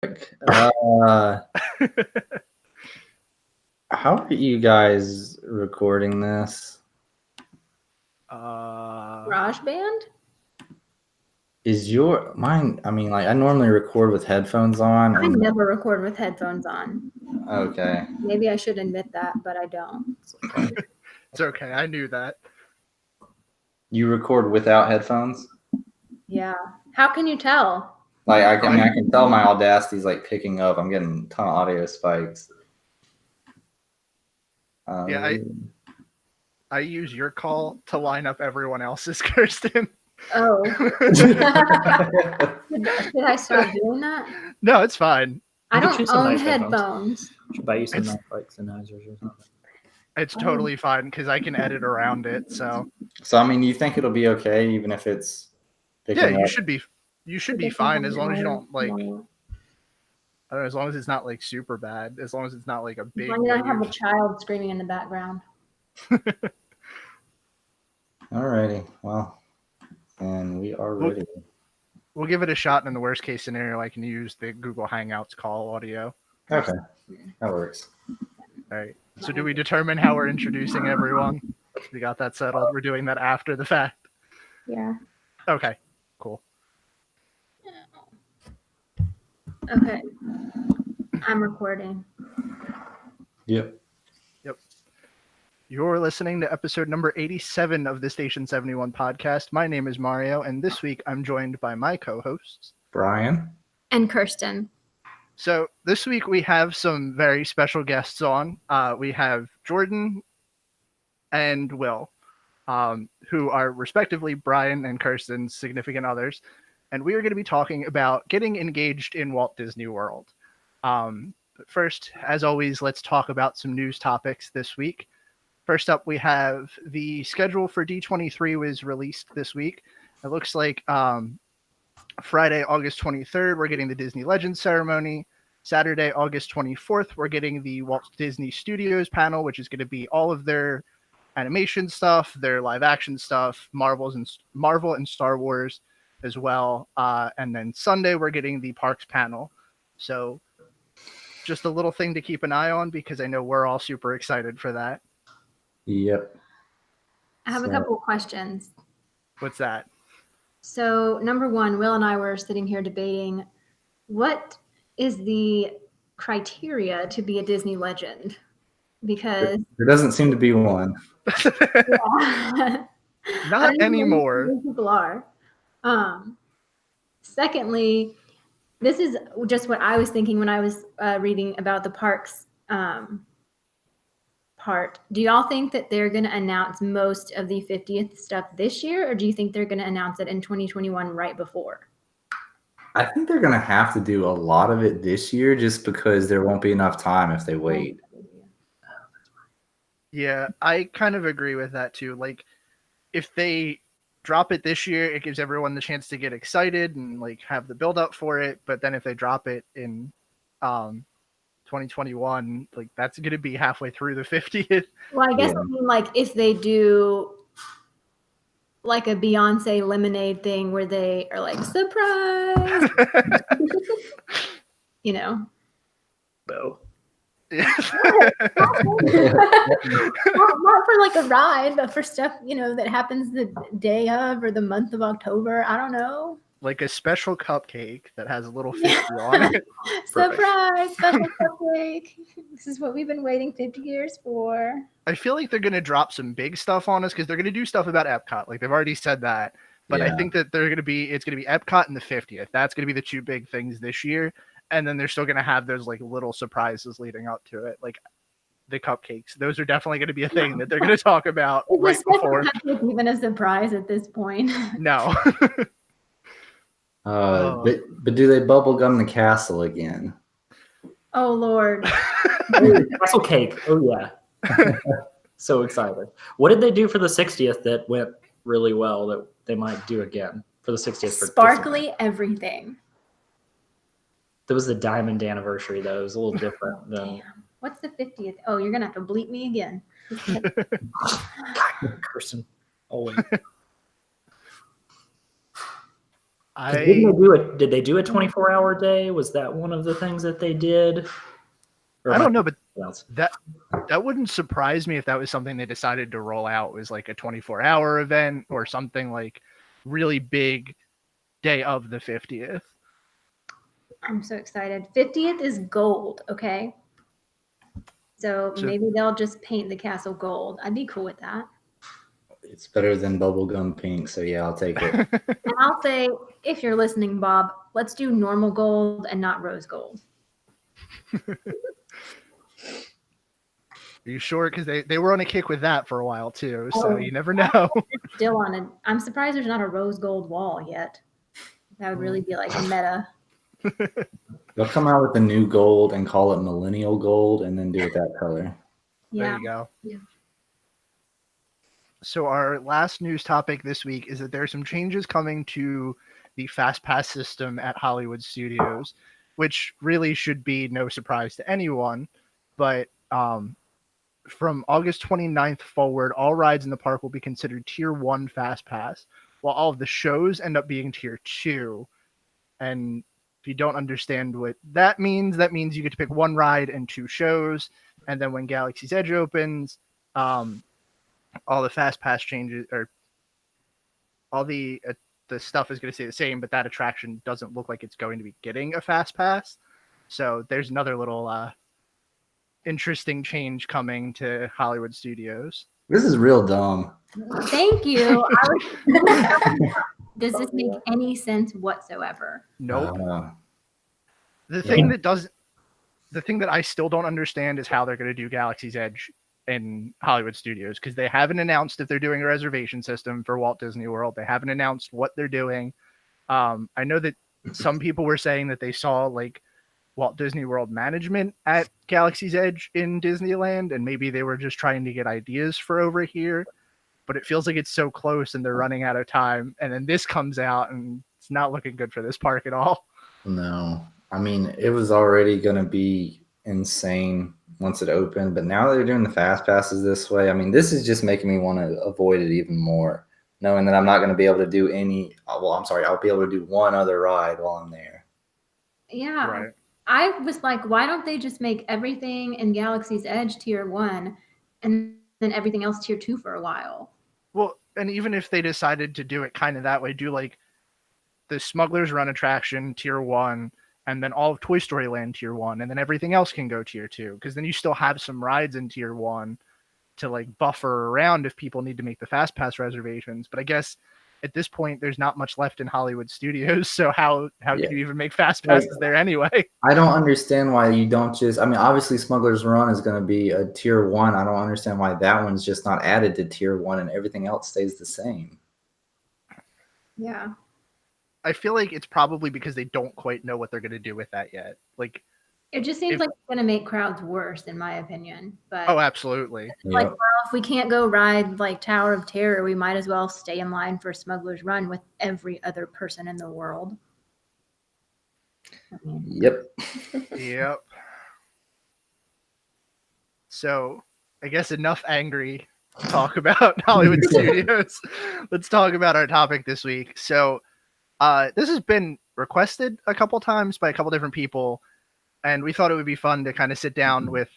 How are you guys recording this? GarageBand? Is your mine? I mean, like I normally record with headphones on. I never record with headphones on. Okay. Maybe I should admit that, but I don't. It's okay. I knew that. You record without headphones? Yeah. How can you tell? Like I can tell my Audacity's like picking up. I'm getting a ton of audio spikes. Yeah, I use your call to line up everyone else's, Kirsten. Oh. Should I start doing that? No, it's fine. I don't own headphones. Should buy you some like Sennheisers or something. It's totally fine because I can edit around it. So I mean, you think it'll be okay even if it's picking up? you should be fine as long as you don't like. I don't know, as long as it's not like super bad. As long as it's not like a big. I mean, I have a child screaming in the background. Alrighty, well, and we are ready. We'll give it a shot. And in the worst case scenario, I can use the Google Hangouts call audio. Okay, that works. All right. So do we determine how we're introducing everyone? We got that settled. We're doing that after the fact. Yeah. Okay. Cool. Okay. I'm recording. Yep. You're listening to episode number 87 of the Station 71 podcast. My name is Mario, and this week I'm joined by my co-hosts, Brian. And Kirsten. So this week we have some very special guests on. We have Jordan and Will, who are respectively Brian and Kirsten's significant others. And we are going to be talking about getting engaged in Walt Disney World. First, as always, let's talk about some news topics this week. First up, we have the schedule for D23 was released this week. It looks like Friday, August 23rd, we're getting the Disney Legends ceremony. Saturday, August 24th, we're getting the Walt Disney Studios panel, which is going to be all of their animation stuff, their live action stuff, Marvel and Star Wars as well. And then Sunday, we're getting the Parks panel. So just a little thing to keep an eye on because I know we're all super excited for that. Yep. I have a couple of questions. What's that? So, number one, Will and I were sitting here debating what is the criteria to be a Disney legend? Because there doesn't seem to be one. Yeah. Not anymore. People are. Secondly, this is just what I was thinking when I was reading about the parks part. Do y'all think that they're going to announce most of the 50th stuff this year, or do you think they're going to announce it in 2021 right before? I think they're going to have to do a lot of it this year just because there won't be enough time if they wait. Yeah, I kind of agree with that too. Like, if they drop it this year, it gives everyone the chance to get excited and like have the build up for it. But then if they drop it in 2021, like that's going to be halfway through the 50th. Well, I guess I mean like if they do like a Beyonce Lemonade thing where they are like, surprise, you know. Bo. Not for like a ride, but for stuff, you know, that happens the day of or the month of October. I don't know. Like a special cupcake that has a little 50 on it. Surprise, special cupcake. This is what we've been waiting 50 years for. I feel like they're going to drop some big stuff on us because they're going to do stuff about Epcot. Like they've already said that. But I think that it's going to be Epcot and the 50th. That's going to be the two big things this year. And then they're still going to have those like little surprises leading up to it. Like the cupcakes. Those are definitely going to be a thing that they're going to talk about right before. Even a surprise at this point. No. But do they bubblegum the castle again? Oh, Lord. Castle cake. Oh, yeah. So excited. What did they do for the 60th that went really well that they might do again for the 60th? Sparkly everything. That was the diamond anniversary, though. It was a little different than... Damn. What's the 50th? Oh, you're going to have to bleep me again. Kirsten. Always. 'Cause didn't they do it? Did they do a 24-hour day? Was that one of the things that they did? Or I am don't know, but something else? that wouldn't surprise me if that was something they decided to roll out, was like a 24-hour event or something like really big day of the 50th. I'm so excited. 50th is gold, okay? So So- maybe they'll just paint the castle gold. I'd be cool with that. It's better than bubblegum pink, so yeah, I'll take it. And I'll say, if you're listening, Bob, let's do normal gold and not rose gold. Are you sure? Because they were on a kick with that for a while too, so Oh. you never know. Still on it. I'm surprised there's not a rose gold wall yet. That would really be like a meta. They'll come out with a new gold and call it millennial gold, and then do it that color. There Yeah. you go. Yeah. So our last news topic this week is that there are some changes coming to the Fast Pass system at Hollywood Studios, which really should be no surprise to anyone. But from August 29th forward, all rides in the park will be considered Tier 1 Fast Pass, while all of the shows end up being Tier 2. And if you don't understand what that means you get to pick one ride and 2 shows. And then when Galaxy's Edge opens, all the Fast Pass changes, or all the stuff is going to stay the same, but that attraction doesn't look like it's going to be getting a Fast Pass. So there's another little interesting change coming to Hollywood Studios. This is real dumb. Thank you. Does this make any sense whatsoever? Nope. Uh, The thing that I still don't understand is how they're going to do Galaxy's Edge in Hollywood Studios, because they haven't announced if they're doing a reservation system for Walt Disney World. They haven't announced what they're doing. I know that some people were saying that they saw like Walt Disney World management at Galaxy's Edge in Disneyland, and maybe they were just trying to get ideas for over here. But it feels like it's so close and they're running out of time. And then this comes out and it's not looking good for this park at all. no, I mean, it was already going to be insane once it opened, but now they're doing the fast passes this way. I mean, this is just making me want to avoid it even more, knowing that I'm not going to be able to do any. Well, I'm sorry, I'll be able to do one other ride while I'm there. Yeah. Right. I was like, why don't they just make everything in Galaxy's Edge Tier 1 and then everything else Tier 2 for a while? Well, and even if they decided to do it kind of that way, do like the Smuggler's Run attraction Tier 1, and then all of Toy Story Land Tier 1, and then everything else can go Tier 2, because then you still have some rides in Tier 1 to like buffer around if people need to make the Fast Pass reservations. But I guess at this point, there's not much left in Hollywood Studios, so how can you even make Fast Passes there anyway? I don't understand why you don't just. I mean, obviously, Smuggler's Run is going to be a Tier 1. I don't understand why that one's just not added to Tier 1 and everything else stays the same. Yeah. I feel like it's probably because they don't quite know what they're going to do with that yet. Like, It just seems like it's going to make crowds worse, in my opinion. But oh, absolutely. like, Yep. well, if we can't go ride like Tower of Terror, we might as well stay in line for Smuggler's Run with every other person in the world. I mean, Yep. Yep. So I guess enough angry talk about Hollywood Studios. Let's talk about our topic this week. So this has been requested a couple times by a couple different people, and we thought it would be fun to kind of sit down with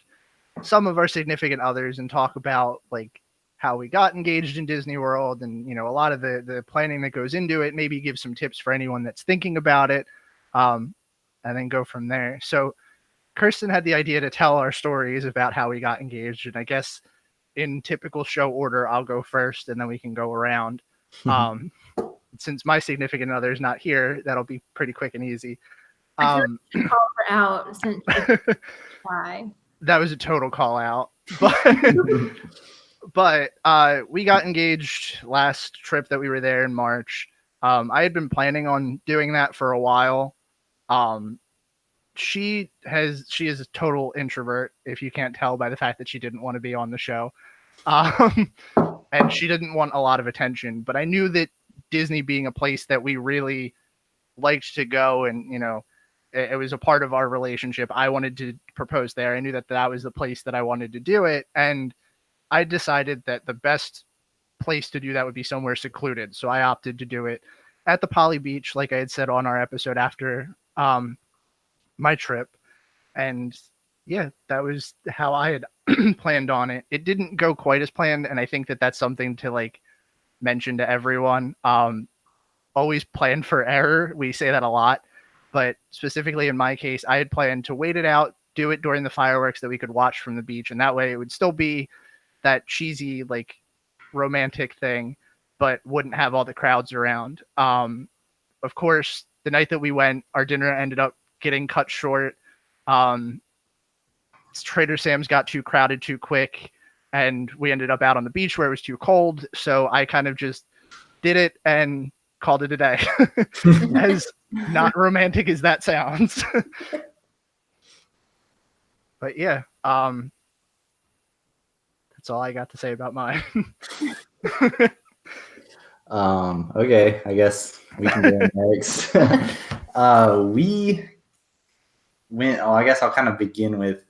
some of our significant others and talk about like how we got engaged in Disney World, and a lot of the planning that goes into it, maybe give some tips for anyone that's thinking about it, and then go from there. So Kirsten had the idea to tell our stories about how we got engaged, and I guess in typical show order, I'll go first and then we can go around. Since my significant other is not here, that'll be pretty quick and easy. I feel like you should call her out since why. That was a total call out. But we got engaged last trip that we were there in March. I had been planning on doing that for a while. She is a total introvert, if you can't tell by the fact that she didn't want to be on the show. And she didn't want a lot of attention, but I knew that Disney being a place that we really liked to go, and it was a part of our relationship. I wanted to propose there. I knew that that was the place that I wanted to do it, and I decided that the best place to do that would be somewhere secluded. So I opted to do it at the Poly Beach, like I had said on our episode after my trip. And yeah, that was how I had planned on it. It didn't go quite as planned, and I think that that's something to like mention to everyone. Always plan for error. We say that a lot, but specifically in my case, I had planned to wait it out, do it during the fireworks that we could watch from the beach, and that way it would still be that cheesy, like romantic thing, but wouldn't have all the crowds around. Of course, the night that we went, our dinner ended up getting cut short. Trader Sam's got too crowded too quick, and we ended up out on the beach where it was too cold. So I kind of just did it and called it a day. As not romantic as that sounds. But yeah, that's all I got to say about mine. Okay, I guess we can go next. We went. Oh, I guess I'll kind of begin with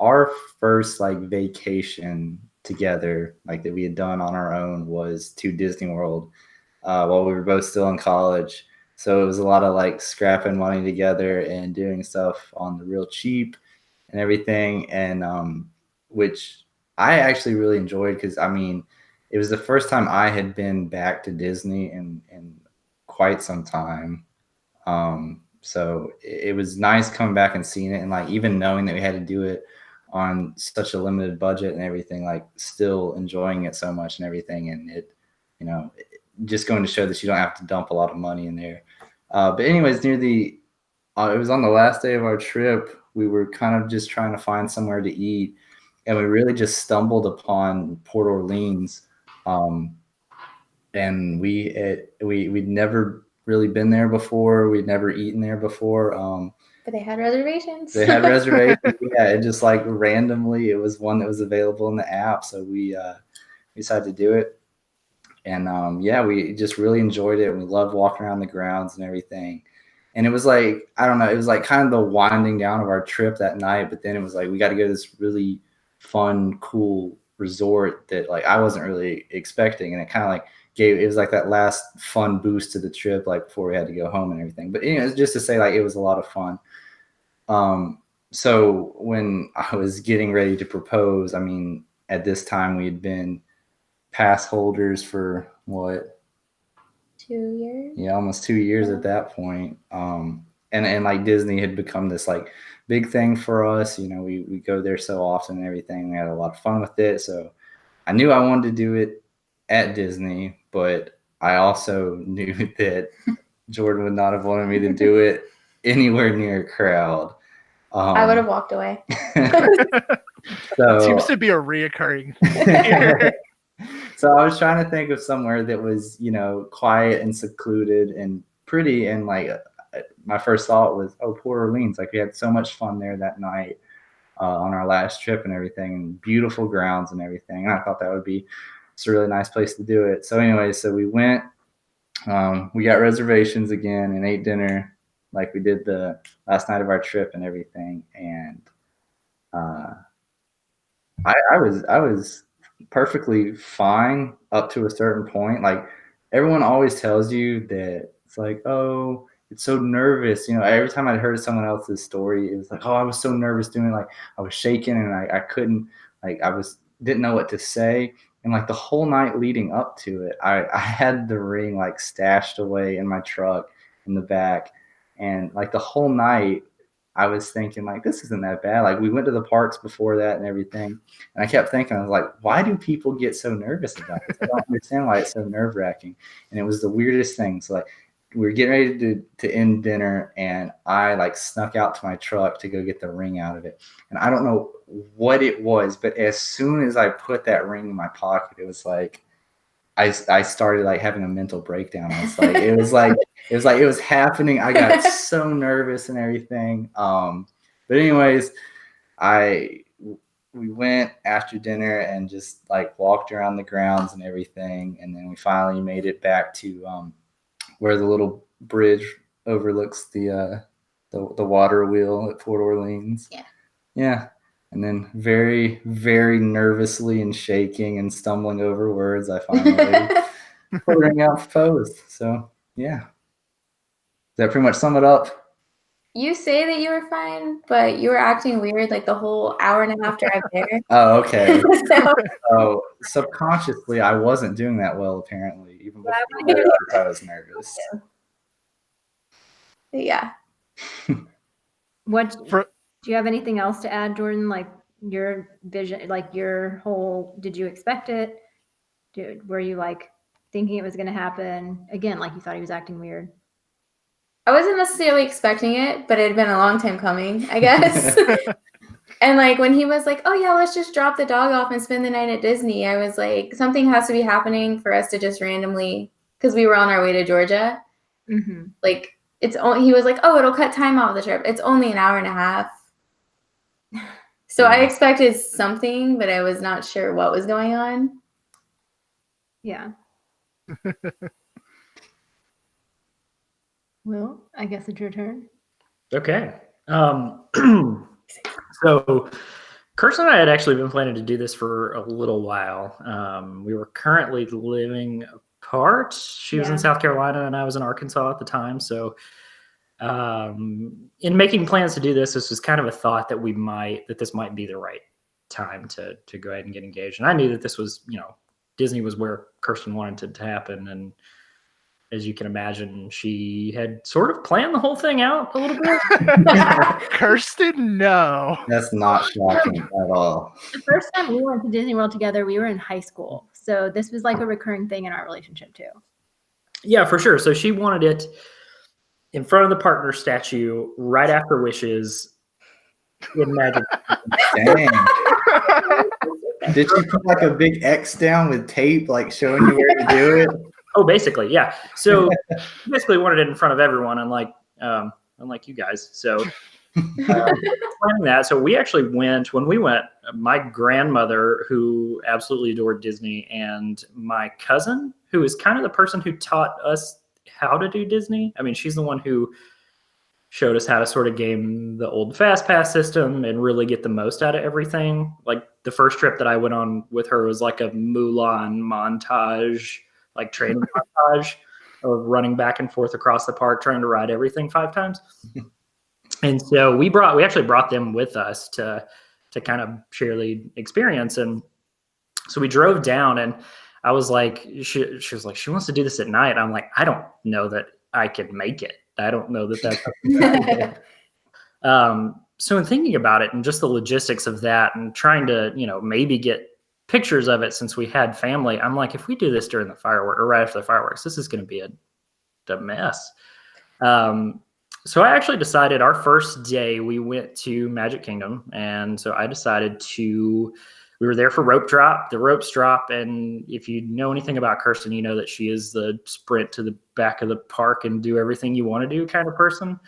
our first like vacation together, like that we had done on our own, was to Disney World while we were both still in college. So it was a lot of like scrapping money together and doing stuff on the real cheap and everything, and which I actually really enjoyed because I mean, it was the first time I had been back to Disney in quite some time. So it was nice coming back and seeing it, and like even knowing that we had to do it on such a limited budget and everything, like still enjoying it so much and everything. And it, you know, just going to show that you don't have to dump a lot of money in there. But anyways, near the, it was on the last day of our trip, we were kind of just trying to find somewhere to eat. And we really just stumbled upon Port Orleans. And we'd never really been there before. We'd never eaten there before. But they had reservations. They had reservations. Yeah, it just like randomly, it was one that was available in the app. So we decided to do it. And yeah, we just really enjoyed it. We loved walking around the grounds and everything. And it was like, I don't know, it was like kind of the winding down of our trip that night. But then it was like, we got to go to this really fun, cool resort that like I wasn't really expecting. And it kind of like it was like that last fun boost to the trip, like before we had to go home and everything. But anyways, just to say, like, it was a lot of fun. So when I was getting ready to propose, I mean, at this time we had been pass holders for what? 2 years. Yeah, almost 2 years at that point. And like Disney had become this like big thing for us. You know, we go there so often and everything. We had a lot of fun with it. So I knew I wanted to do it at Disney, but I also knew that Jordan would not have wanted me to do it anywhere near a crowd. I would have walked away. It seems to be a reoccurring thing. So I was trying to think of somewhere that was, you know, quiet and secluded and pretty. And like my first thought was, oh, Port Orleans. Like we had so much fun there that night on our last trip and everything, and beautiful grounds and everything. And I thought that would be it's a really nice place to do it. So anyway, so we went, we got reservations again and ate dinner like we did the last night of our trip and everything. And I was perfectly fine up to a certain point. Like everyone always tells you that it's like, oh, it's so nervous. You know, every time I heard someone else's story, it was like, oh, I was so nervous doing it. Like I was shaking and I couldn't, like didn't know what to say. And like the whole night leading up to it, I had the ring like stashed away in my truck in the back. And like the whole night I was thinking like, this isn't that bad. Like we went to the parks before that and everything. And I kept thinking, I was like, why do people get so nervous about this? I don't understand why it's so nerve wracking. And it was the weirdest thing. So like we were getting ready to end dinner and I like snuck out to my truck to go get the ring out of it. And I don't know what it was, but as soon as I put that ring in my pocket, it was like, I started like having a mental breakdown. It was happening. I got so nervous and everything. But anyways, we went after dinner and just like walked around the grounds and everything. And then we finally made it back to where the little bridge overlooks the water wheel at Port Orleans. Yeah. Yeah. And then very, very nervously and shaking and stumbling over words, I finally put the ring out proposed. So Yeah. Does that pretty much sum it up? You say that you were fine, but you were acting weird like the whole hour and a half drive there. Oh, okay. So, So subconsciously, I wasn't doing that well, apparently, even Well, I before wanna I was nervous. yeah. What For- do you have anything else to add, Jordan? Like your vision, like your whole, did you expect it? Were you like thinking it was going to happen? Again, like you thought he was acting weird. I wasn't necessarily expecting it, but it had been a long time coming, I guess. And like when he was like, "Oh yeah, let's just drop the dog off and spend the night at Disney," I was like, something has to be happening for us to just randomly, because we were on our way to Georgia. Mm-hmm. Like he was like, "Oh, it'll cut time off the trip. It's only an hour and a half." So I expected something, but I was not sure what was going on. Yeah. Well, I guess it's your turn. Okay. So Kirsten and I had actually been planning to do this for a little while. We were currently living apart. She was in Yeah. South Carolina and I was in Arkansas at the time. So in making plans to do this, this was kind of a thought that this might be the right time to go ahead and get engaged. And I knew that this was, Disney was where Kirsten wanted it to happen. And as you can imagine, she had sort of planned the whole thing out a little bit. Kirsten, no. That's not shocking at all. The first time we went to Disney World together, we were in high school. So this was like a recurring thing in our relationship too. Yeah, for sure. So she wanted it in front of the partner statue, right after Wishes, in Magic. Dang. Did you put like a big X down with tape, like showing you where to do it? Oh, basically, yeah. So basically wanted it in front of everyone, unlike you guys. So planning that. So we actually when we went, my grandmother, who absolutely adored Disney, and my cousin, who is kind of the person who taught us how to do Disney. I mean, she's the one who showed us how to sort of game the old fast pass system and really get the most out of everything. Like the first trip that I went on with her was like a Mulan montage, like training montage of running back and forth across the park, trying to ride everything 5 times. And so we actually brought them with us to kind of share the experience. And so we drove down, and I was like, she was like, she wants to do this at night. I'm like, I don't know that I could make it. I don't know that that's so in thinking about it and just the logistics of that and trying to, maybe get pictures of it since we had family, I'm like, if we do this during the fireworks or right after the fireworks, this is going to be a mess. So I actually decided our first day we went to Magic Kingdom. And so I decided we were there for rope drop. The ropes drop. And if you know anything about Kirsten, you know that she is the sprint to the back of the park and do everything you want to do kind of person.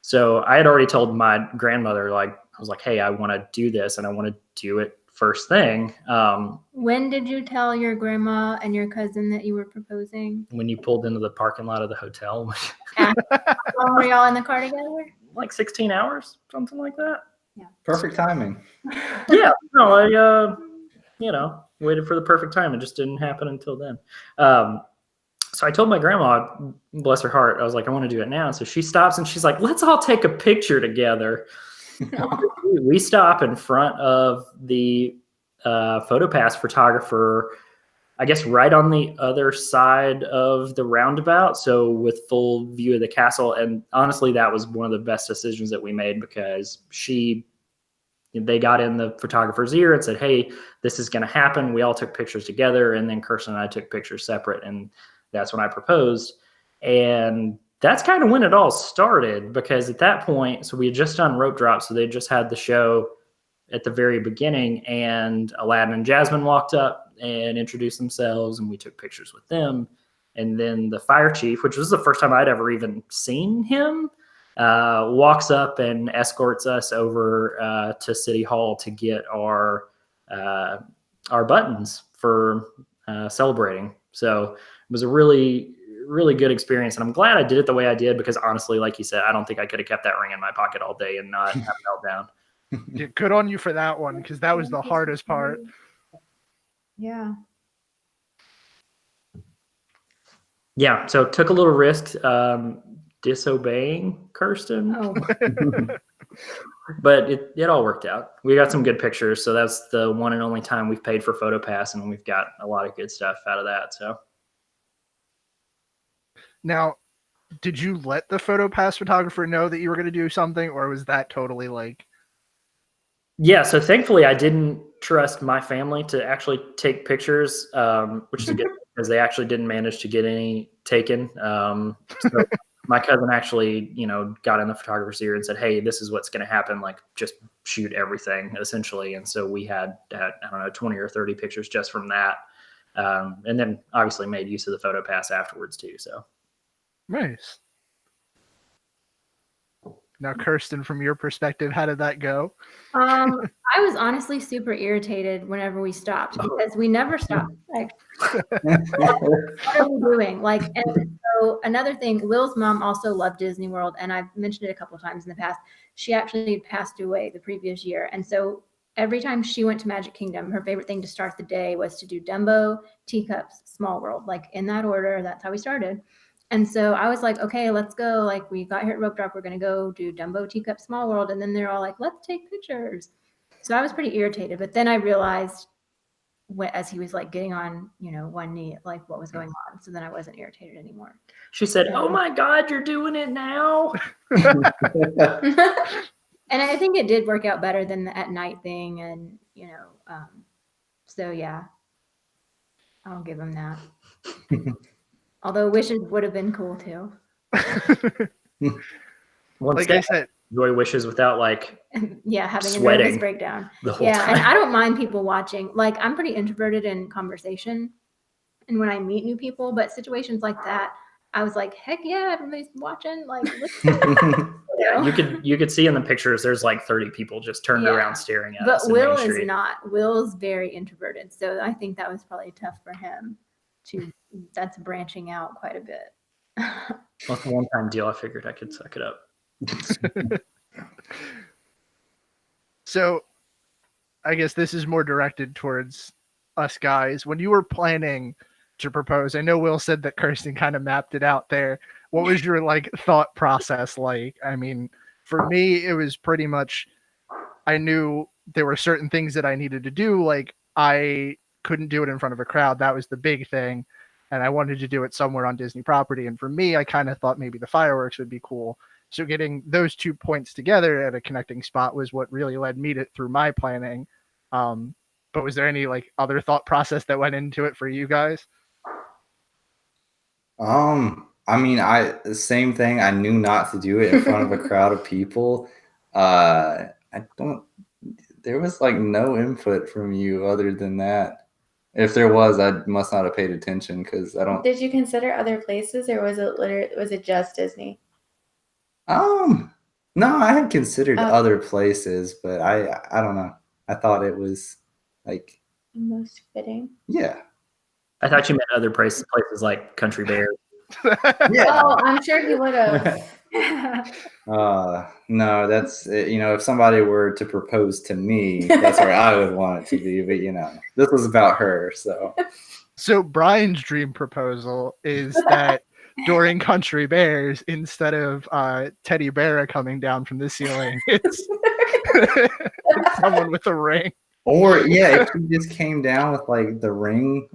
So I had already told my grandmother, I was like, hey, I want to do this and I want to do it first thing. When did you tell your grandma and your cousin that you were proposing? When you pulled into the parking lot of the hotel. How long were y'all in the car together? Like 16 hours, something like that. Perfect timing. Yeah, no, I waited for the perfect time. It just didn't happen until then. So I told my grandma, bless her heart, I was like, I want to do it now. So she stops and she's like, let's all take a picture together. We stop in front of the PhotoPass photographer, I guess right on the other side of the roundabout. So with full view of the castle. And honestly, that was one of the best decisions that we made because they got in the photographer's ear and said, hey, this is going to happen. We all took pictures together. And then Kirsten and I took pictures separate. And that's when I proposed. And that's kind of when it all started because at that point, so we had just done rope drop. So they just had the show at the very beginning, and Aladdin and Jasmine walked up and introduced themselves, and we took pictures with them. And then the fire chief, which was the first time I'd ever even seen him, walks up and escorts us over to City Hall to get our buttons for celebrating. So it was a really, really good experience. And I'm glad I did it the way I did because honestly, like you said, I don't think I could have kept that ring in my pocket all day and not have a meltdown. Yeah, good on you for that one because that was the hardest part. Yeah. Yeah, so took a little risk disobeying Kirsten, Oh, but it all worked out. We got some good pictures, so that's the one and only time we've paid for PhotoPass, and we've got a lot of good stuff out of that. So Now, did you let the PhotoPass photographer know that you were going to do something, or was that totally like? yeah, so thankfully I didn't trust my family to actually take pictures, which is a good thing because they actually didn't manage to get any taken. So my cousin actually, got in the photographer's ear and said, "Hey, this is what's going to happen. Like, just shoot everything, essentially." And so we had I don't know, 20 or 30 pictures just from that, and then obviously made use of the PhotoPass afterwards too. So Nice. Now, Kirsten, from your perspective, how did that go? I was honestly super irritated whenever we stopped because we never stopped. Like, what are we doing? Like, and so another thing, Will's mom also loved Disney World, and I've mentioned it a couple of times in the past. She actually passed away the previous year, and so every time she went to Magic Kingdom, her favorite thing to start the day was to do Dumbo, Teacups, Small World, like in that order. That's how we started. And so I was like, okay, let's go. Like, we got here at Rope Drop, we're gonna go do Dumbo, Teacup, Small World, and then they're all like, let's take pictures. So I was pretty irritated, but then I realized as he was like getting on, one knee, like what was going on. So then I wasn't irritated anymore. she said, "Oh my God, you're doing it now." And I think it did work out better than the at night thing. And, so yeah, I'll give him that. Although wishes would have been cool too. One Like step, I said, enjoy wishes without like Yeah, having a Sweating nervous breakdown. the whole Yeah, and time. I don't mind people watching. Like, I'm pretty introverted in conversation and when I meet new people, but situations like that, I was like, heck yeah, everybody's watching. Like, Yeah, you could see in the pictures there's like 30 people just turned Yeah. around staring at But us in Will Main is Street. not. Will's very introverted, so I think that was probably tough for him. That's branching out quite a bit. Well, it's a one-time deal. I figured I could suck it up. so I guess this is more directed towards us guys. When you were planning to propose, I know Will said that Kirsten kind of mapped it out there. What was your thought process like? I mean, for me, it was pretty much, I knew there were certain things that I needed to do. Like, I couldn't do it in front of a crowd. That was the big thing. And I wanted to do it somewhere on Disney property. And for me, I kind of thought maybe the fireworks would be cool. So getting those 2 points together at a connecting spot was what really led me through my planning. But was there any other thought process that went into it for you guys? I mean, the same thing. I knew not to do it in front of a crowd of people. There was no input from you other than that. If there was, I must not have paid attention because I don't. Did you consider other places, or was it just Disney? No, I had considered Oh. other places, but I don't know. I thought it was Most fitting. yeah. I thought you meant other places like Country Bear. Yeah. Oh, I'm sure he would have. No, that's if somebody were to propose to me, that's where I would want it to be. But this was about her, so. So Brian's dream proposal is that during Country Bears, instead of Teddy Bear coming down from the ceiling, it's someone with a ring. Or if she just came down with the ring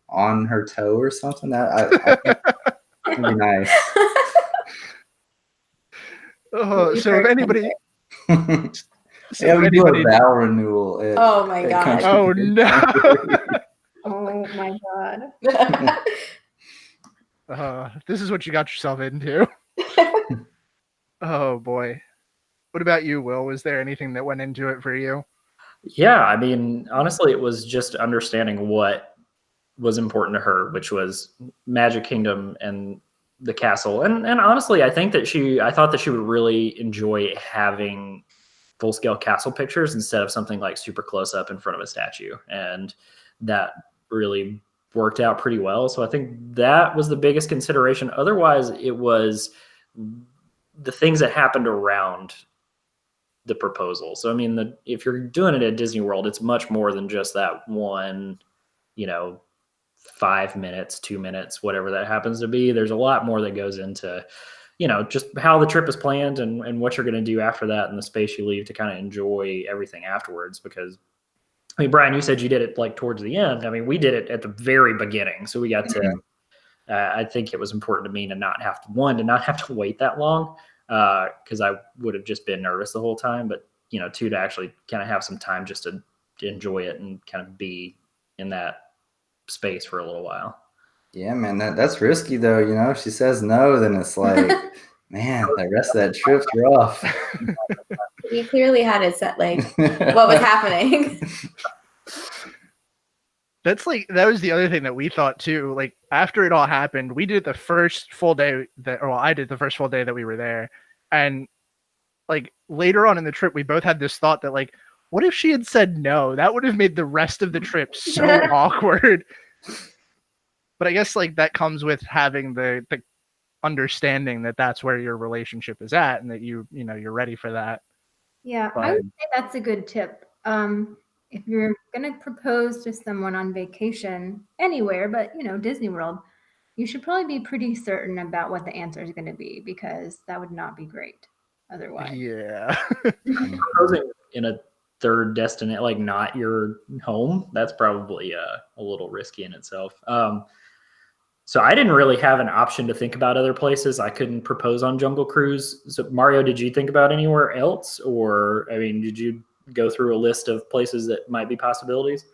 on her toe or something, that I think would be nice. So if anybody, Yeah, we do a vow renewal. Oh my at god. Country oh Bears. no, Oh my God. this is what you got yourself into. Oh boy. What about you, Will? Was there anything that went into it for you? Yeah, I mean, honestly, it was just understanding what was important to her, which was Magic Kingdom and the castle. And honestly, I thought that she would really enjoy having full-scale castle pictures instead of something super close up in front of a statue. And that really worked out pretty well. So I think that was the biggest consideration. Otherwise, it was the things that happened around the proposal. So I mean, if you're doing it at Disney World, it's much more than just that one, 5 minutes, 2 minutes, whatever that happens to be. There's a lot more that goes into, just how the trip is planned and what you're going to do after that and the space you leave to kind of enjoy everything afterwards. Because, I mean, Brian, you said you did it like towards the end. I mean, we did it at the very beginning. So we got to, I think it was important to me to not have to wait that long because I would have just been nervous the whole time. But, two, to actually kind of have some time just to enjoy it and kind of be in that space for a little while. Yeah, man, that's risky though. If she says no, then it's like, man, the rest of that trip's rough. He clearly had it set, like, what was happening. That was the other thing that we thought too. Like, after it all happened, we did the first full day I did the first full day that we were there. And like later on in the trip, we both had this thought that, like, what if she had said no? That would have made the rest of the trip so awkward. But I guess like that comes with having the understanding that that's where your relationship is at and that you're ready for that. Yeah, But I would say that's a good tip. If you're going to propose to someone on vacation anywhere, but Disney World, you should probably be pretty certain about what the answer is going to be, because that would not be great otherwise. yeah. Proposing in a third destination, like not your home, that's probably a little risky in itself. So I didn't really have an option to think about other places. I couldn't propose on Jungle Cruise. So Mario, did you think about anywhere else? Or, I mean, did you go through a list of places that might be possibilities?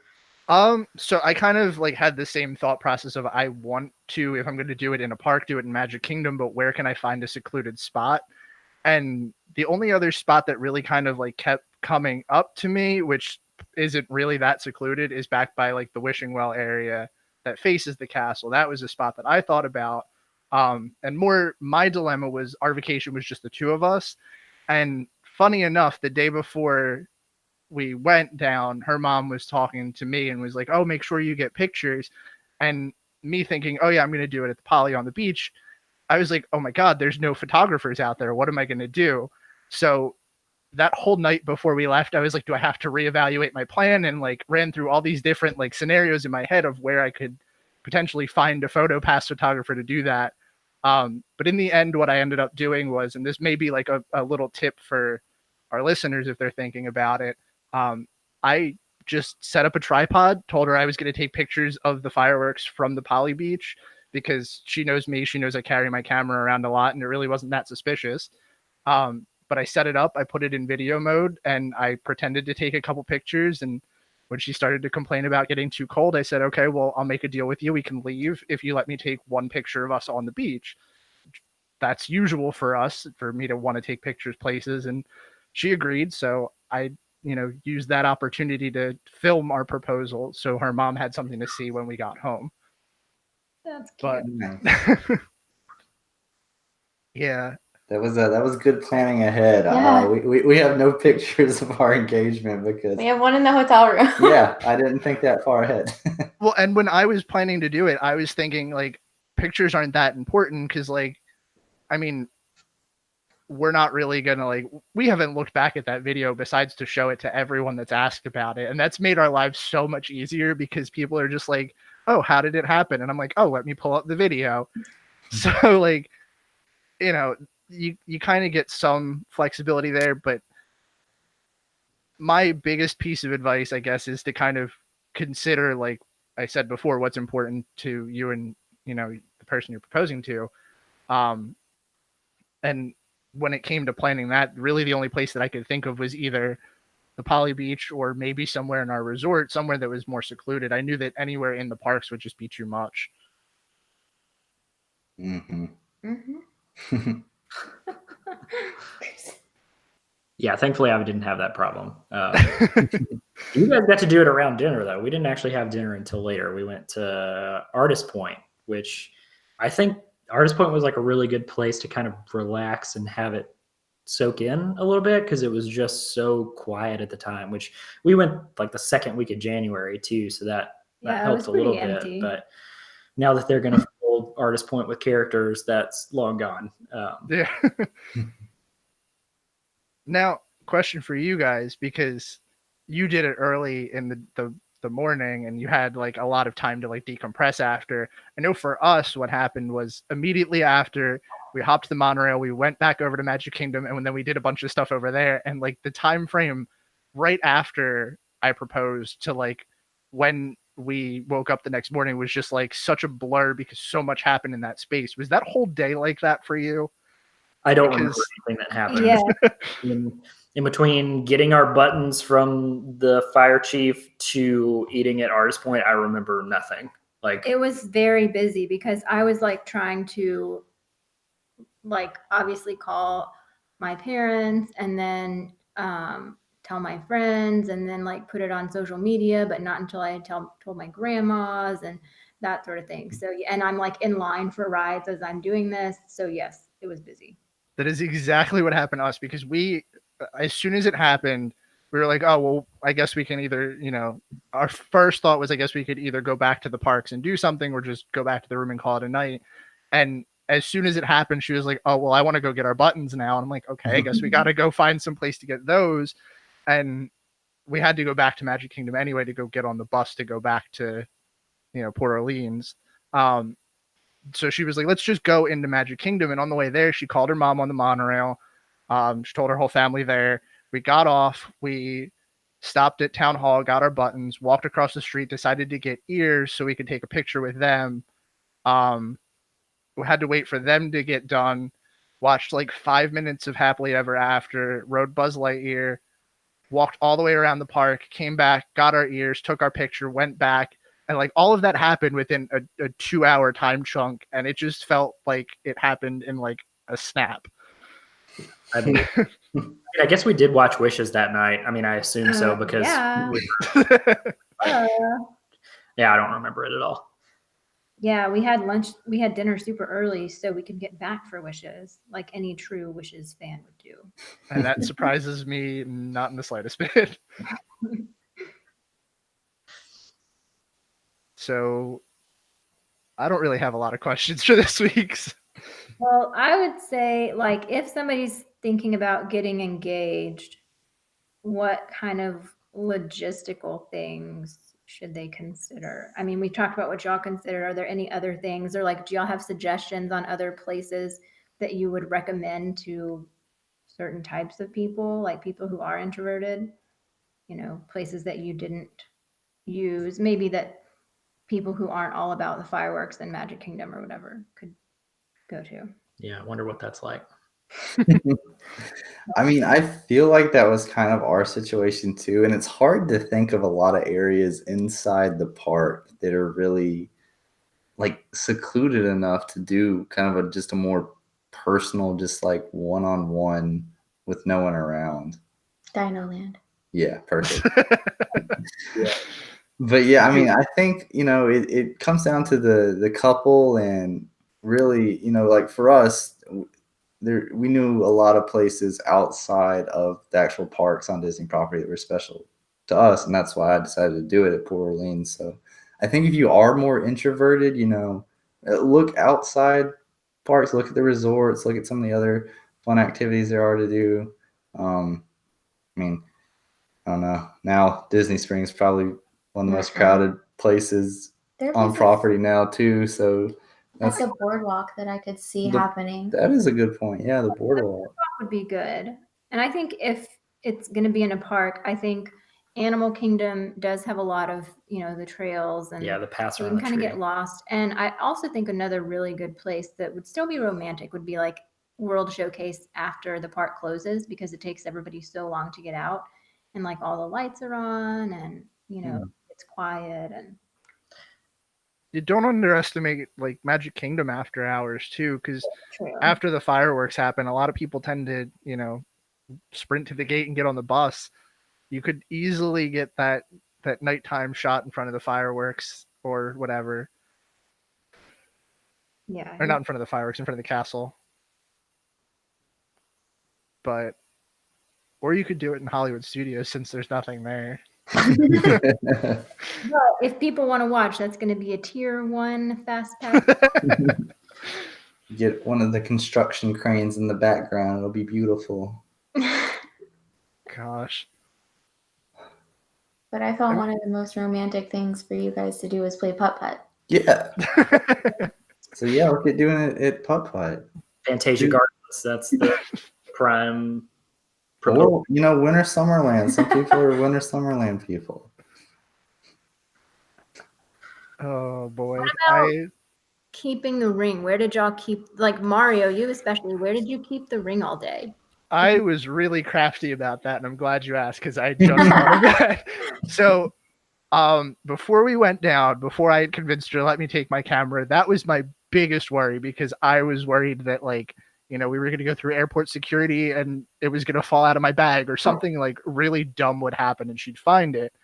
So I kind of like had the same thought process of, I want to, if I'm going to do it in a park, do it in Magic Kingdom, but where can I find a secluded spot? And the only other spot that really kind of like kept coming up to me, which isn't really that secluded, is back by like the Wishing Well area that faces the castle. That was a spot that I thought about. And more my dilemma was our vacation was just the two of us. And funny enough, the day before we went down, her mom was talking to me and was like, oh, make sure you get pictures. And me thinking, oh yeah, I'm going to do it at the Poly on the beach. I was like, oh my God, there's no photographers out there. What am I going to do? So that whole night before we left, I was like, do I have to reevaluate my plan? And like ran through all these different like scenarios in my head of where I could potentially find a PhotoPass photographer to do that. But in the end, what I ended up doing was, and this may be like a little tip for our listeners if they're thinking about it, I just set up a tripod, told her I was going to take pictures of the fireworks from the Poly Beach because she knows me. She knows I carry my camera around a lot and it really wasn't that suspicious. But I set it up, I put it in video mode, and I pretended to take a couple pictures. And when she started to complain about getting too cold, I said, okay, well, I'll make a deal with you. We can leave if you let me take one picture of us on the beach. That's usual for us, for me to want to take pictures places. And she agreed. So I, used that opportunity to film our proposal. So her mom had something to see when we got home. That's cute. But yeah. That was good planning ahead. Yeah. We have no pictures of our engagement because We have one in the hotel room. yeah, I didn't think that far ahead. Well, and when I was planning to do it, I was thinking like pictures aren't that important because like, I mean, we're not really gonna we haven't looked back at that video besides to show it to everyone that's asked about it. And that's made our lives so much easier because people are just like, oh, how did it happen? And I'm like, oh, let me pull up the video. So like, you kind of get some flexibility there, but my biggest piece of advice, I guess, is to kind of consider, like I said before, what's important to you and, the person you're proposing to. And when it came to planning that, really the only place that I could think of was either the Poly Beach or maybe somewhere in our resort, somewhere that was more secluded. I knew that anywhere in the parks would just be too much. Mm-hmm. Mm-hmm. Yeah, thankfully I didn't have that problem. You guys got to do it around dinner, though. We didn't actually have dinner until later. We went to Artist Point, which I think Artist Point was like a really good place to kind of relax and have it soak in a little bit because it was just so quiet at the time, which we went like the second week of January too. So that helped a little bit. But now that they're going to fill Artist Point with characters, that's long gone. Yeah. Now, question for you guys, because you did it early in the the morning and you had like a lot of time to like decompress after. I know for us, what happened was immediately after we hopped the monorail, we went back over to Magic Kingdom, and then we did a bunch of stuff over there. And like the time frame right after I proposed to like when we woke up the next morning was just like such a blur because so much happened in that space. Was that whole day like that for you? I don't remember Because- anything that happened. Yeah. In between getting our buttons from the fire chief to eating at Artist Point, I remember nothing. Like It was very busy because I was like trying to like obviously call my parents and then tell my friends and then like put it on social media, but not until I had told my grandmas and that sort of thing. So yeah, and I'm like in line for rides as I'm doing this. So yes, it was busy. That is exactly what happened to us because we, as soon as it happened, we were like, oh, well, I guess we can either, you know, our first thought was, I guess we could either go back to the parks and do something or just go back to the room and call it a night. And as soon as it happened, she was like, oh, well, I want to go get our buttons now. And I'm like, okay, I guess we got to go find some place to get those. And we had to go back to Magic Kingdom anyway to go get on the bus to go back to, you know, Port Orleans. So she was like, let's just go into Magic Kingdom. And on the way there, she called her mom on the monorail. She told her whole family there. We got off. We stopped at Town Hall, got our buttons, walked across the street, decided to get ears so we could take a picture with them. We had to wait for them to get done. Watched like 5 minutes of Happily Ever After, rode Buzz Lightyear, walked all the way around the park, came back, got our ears, took our picture, went back. And like all of that happened within a 2-hour time chunk. And it just felt like it happened in like a snap. I mean, I guess we did watch Wishes that night. I mean, I assume so because Yeah. yeah, I don't remember it at all. Yeah, we had lunch, we had dinner super early so we could get back for Wishes, like any true Wishes fan would do. And that surprises me not in the slightest bit. So I don't really have a lot of questions for this week's. Well, I would say, like, if somebody's thinking about getting engaged, what kind of logistical things should they consider? I mean, we talked about what y'all consider. Are there any other things, or like, do y'all have suggestions on other places that you would recommend to certain types of people, like people who are introverted? You know, places that you didn't use, maybe that people who aren't all about the fireworks and Magic Kingdom or whatever could go to. Yeah, I wonder what that's like. I mean, I feel like that was kind of our situation too. And it's hard to think of a lot of areas inside the park that are really like secluded enough to do kind of just a more personal, just like one-on-one with no one around. Dino Land. Yeah, perfect. But yeah, I mean, I think, you know, it comes down to the couple and really, you know, like for us, we knew a lot of places outside of the actual parks on Disney property that were special to us, and that's why I decided to do it at Port Orleans. So I think if you are more introverted, you know, look outside parks, look at the resorts, look at some of the other fun activities there are to do. I mean, I don't know. Now Disney Springs is probably one of the most crowded places There on was property now too. So like that's a boardwalk that I could see The- happening. that is a good point. Yeah, the boardwalk. Would be good. And I think if it's going to be in a park, I think Animal Kingdom does have a lot of, you know, the trails and Yeah, the paths so you around can the kind of tree. get lost. And I also think another really good place that would still be romantic would be like World Showcase after the park closes, because it takes everybody so long to get out and like all the lights are on and, you know, it's quiet and You don't underestimate like Magic Kingdom after hours too, because true. after the fireworks happen, a lot of people tend to, you know, sprint to the gate and get on the bus. You could easily get that nighttime shot in front of the fireworks or whatever, Yeah. or not in front of the fireworks, in front of the castle. But, or you could do it in Hollywood Studios since there's nothing there. Well, if people want to watch, that's going to be a tier 1 fast pass. Get one of the construction cranes in the background. It'll be beautiful. Gosh. But I thought one of the most romantic things for you guys to do was play putt-putt. Yeah. So yeah, look at doing it at putt putt. Fantasia Dude. Gardens. That's the prime proposal. Or Winter Summerland. Some people are Winter Summerland people. Oh boy. What about keeping the ring? Where did y'all keep, like Mario, you especially, where did you keep the ring all day? I was really crafty about that, and I'm glad you asked because I just thought of that. So, before we went down, before I had convinced her to let me take my camera, that was my biggest worry because I was worried that we were going to go through airport security and it was going to fall out of my bag or something like really dumb would happen and she'd find it.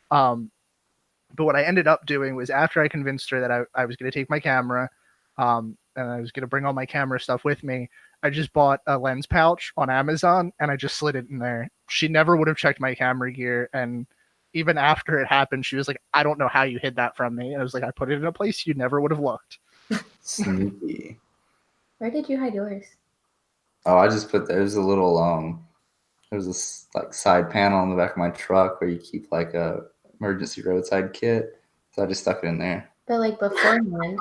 But what I ended up doing was after I convinced her that I was going to take my camera, and I was going to bring all my camera stuff with me, I just bought a lens pouch on Amazon and I just slid it in there. She never would have checked my camera gear. And even after it happened, she was like, I don't know how you hid that from me. And I was like, I put it in a place you never would have looked. Sneaky. Where did you hide yours? Oh, I just put there's a little there's this like side panel on the back of my truck where you keep like a emergency roadside kit. So I just stuck it in there. But like beforehand.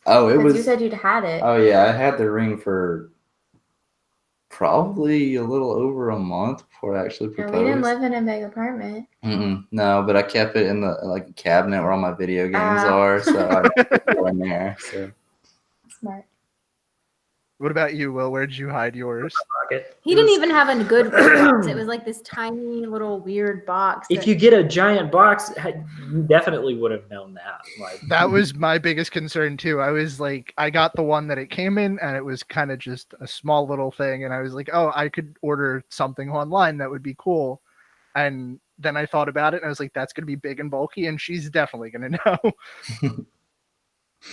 Oh, it was. You said you'd had it. Oh yeah, I had the ring for probably a little over a month before I actually No, proposed. we didn't live in a big apartment. No, but I kept it in the like cabinet where all my video games are, so I put it in there. So Smart. What about you, Will? Where did you hide yours? Pocket. He didn't even have a good box. It was like this tiny little weird box. If you get a giant box, you definitely would have known that. Like That was my biggest concern too. I was like, I got the one that it came in and it was kind of just a small little thing. And I was like, oh, I could order something online that would be cool. And then I thought about it and I was like, that's going to be big and bulky and she's definitely going to know.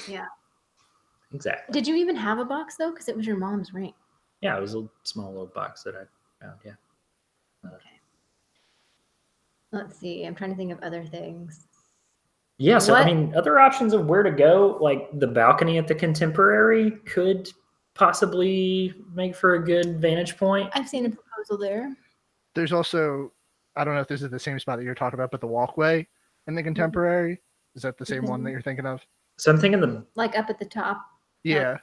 Yeah. exactly. Did you even have a box though? Because it was your mom's ring. Yeah, it was a small little box that I found. Yeah. Okay. Let's see. I'm trying to think of other things. Yeah, so What- I mean, other options of where to go, like the balcony at the Contemporary, could possibly make for a good vantage point. I've seen a proposal there. There's also, I don't know if this is the same spot that you're talking about, but the walkway in the Contemporary. Is that the same one that you're thinking of? So I'm thinking the Like up at the top. Yeah.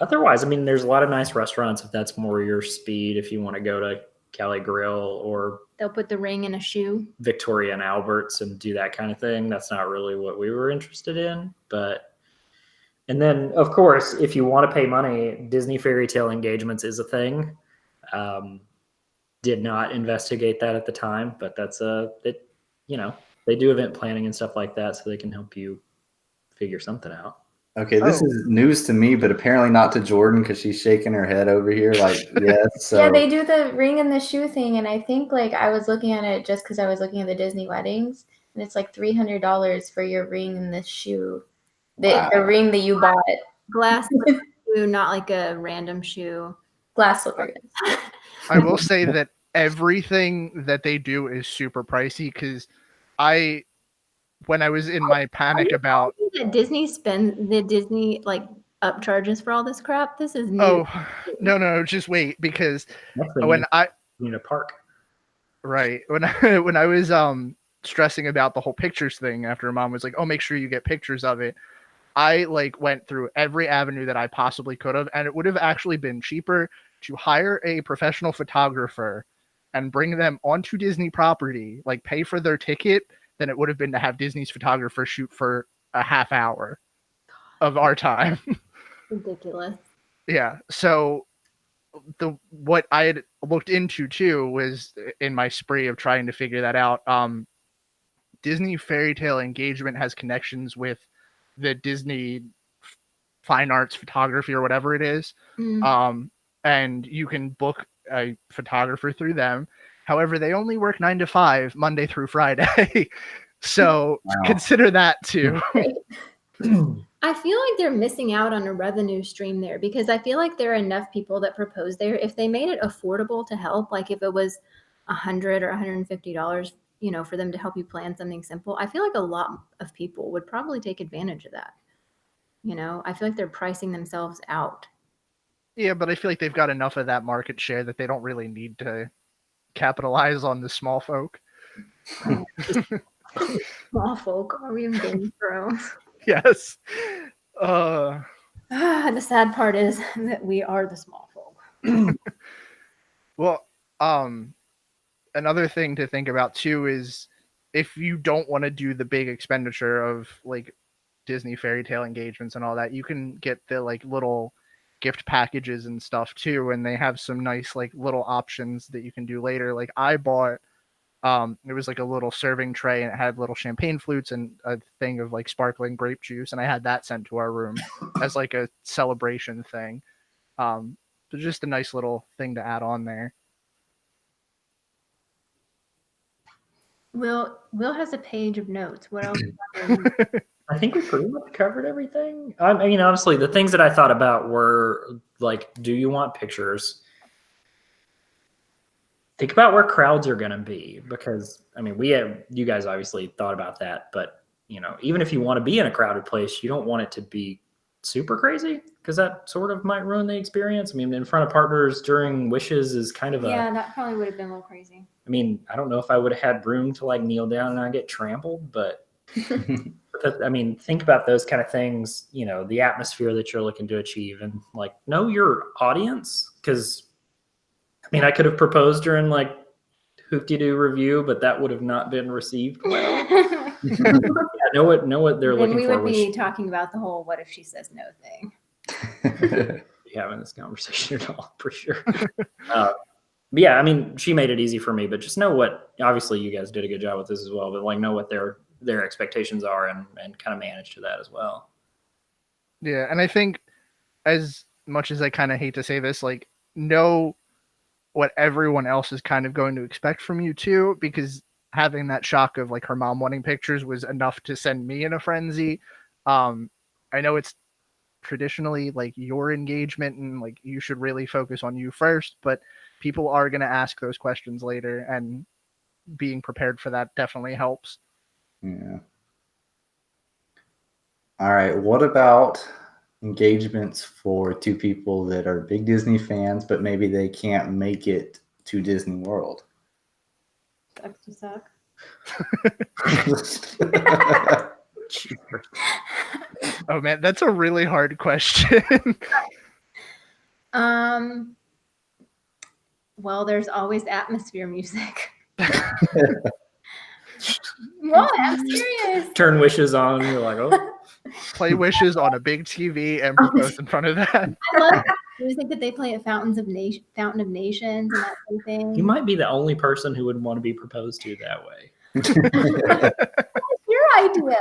otherwise, I mean, there's a lot of nice restaurants if that's more your speed. If you want to go to Cali Grill or They'll put the ring in a shoe. Victoria and Albert's and do that kind of thing. That's not really what we were interested in. And then, of course, if you want to pay money, Disney Fairy Tale Engagements is a thing. Did not investigate that at the time, but that's they do event planning and stuff like that, so they can help you figure something out. okay, this is news to me, but apparently not to Jordan because she's shaking her head over here like yes. So Yeah, they do the ring and the shoe thing, and I think like I was looking at it just because I was looking at the Disney weddings, and it's like $300 for your ring and the shoe, the ring that you bought. Glass shoe, not like a random shoe. Glass slipper. I will say that everything that they do is super pricey because when I was in my panic about That the Disney like upcharges for all this crap. This is new. oh no just wait because That's the when I need a park. right when I was stressing about the whole pictures thing after mom was like, oh, make sure you get pictures of it, I like went through every avenue that I possibly could have, and it would have actually been cheaper to hire a professional photographer and bring them onto Disney property, like pay for their ticket, than it would have been to have Disney's photographer shoot for a half hour of our time. Ridiculous. Yeah. So what I had looked into too was in my spree of trying to figure that out. Disney Fairy Tale Engagement has connections with the Disney Fine Arts Photography or whatever it is. And you can book a photographer through them. However, they only work 9 to 5, Monday through Friday. So consider that too. I feel like they're missing out on a revenue stream there because I feel like there are enough people that propose there. If they made it affordable to help, like if it was $100 or $150, for them to help you plan something simple, I feel like a lot of people would probably take advantage of that. I feel like they're pricing themselves out. Yeah, but I feel like they've got enough of that market share that they don't really need to capitalize on the small folk. Small folk. Are we in Game of Thrones? Yes. The sad part is that we are the small folk. Well, another thing to think about too is if you don't want to do the big expenditure of like Disney fairy tale engagements and all that, you can get the like little gift packages and stuff too, and they have some nice like little options that you can do later. Like I bought it was like a little serving tray and it had little champagne flutes and a thing of like sparkling grape juice, and I had that sent to our room as like a celebration thing. So just a nice little thing to add on there. Will has a page of notes. What else? I think we pretty much covered everything. I mean, honestly, the things that I thought about were like, do you want pictures? Think about where crowds are going to be, because I mean, you guys obviously thought about that, but you know, even if you want to be in a crowded place, you don't want it to be super crazy, because that sort of might ruin the experience. I mean, in front of partners during wishes is kind of Yeah, that probably would have been a little crazy. I mean, I don't know if I would have had room to like kneel down and not get trampled, but I mean, think about those kind of things, you know, the atmosphere that you're looking to achieve, and like know your audience. Because I mean, I could have proposed during like Hoop-de-Doo review, but that would have not been received well. Yeah, know what they're Then looking we for. would be talking about the whole "what if she says no" thing. Having this conversation at all, for sure. But yeah, I mean, she made it easy for me, but just know what, obviously you guys did a good job with this as well, but like know what their expectations are and kind of manage to that as well. Yeah, and I think as much as I kind of hate to say this, like know what everyone else is kind of going to expect from you too, because having that shock of like her mom wanting pictures was enough to send me in a frenzy. I know it's traditionally like your engagement and like you should really focus on you first, but people are going to ask those questions later, and being prepared for that definitely helps. Yeah. All right. What about engagements for two people that are big Disney fans, but maybe they can't make it to Disney World? Sucks to suck. Oh man, that's a really hard question. Well, there's always atmosphere music. What? I'm serious. Turn wishes on, you're like, oh. Play wishes on a big TV and propose in front of that. I love music that they play at Fountain of Nations and that sort of thing. You might be the only person who would want to be proposed to that way. Your idea.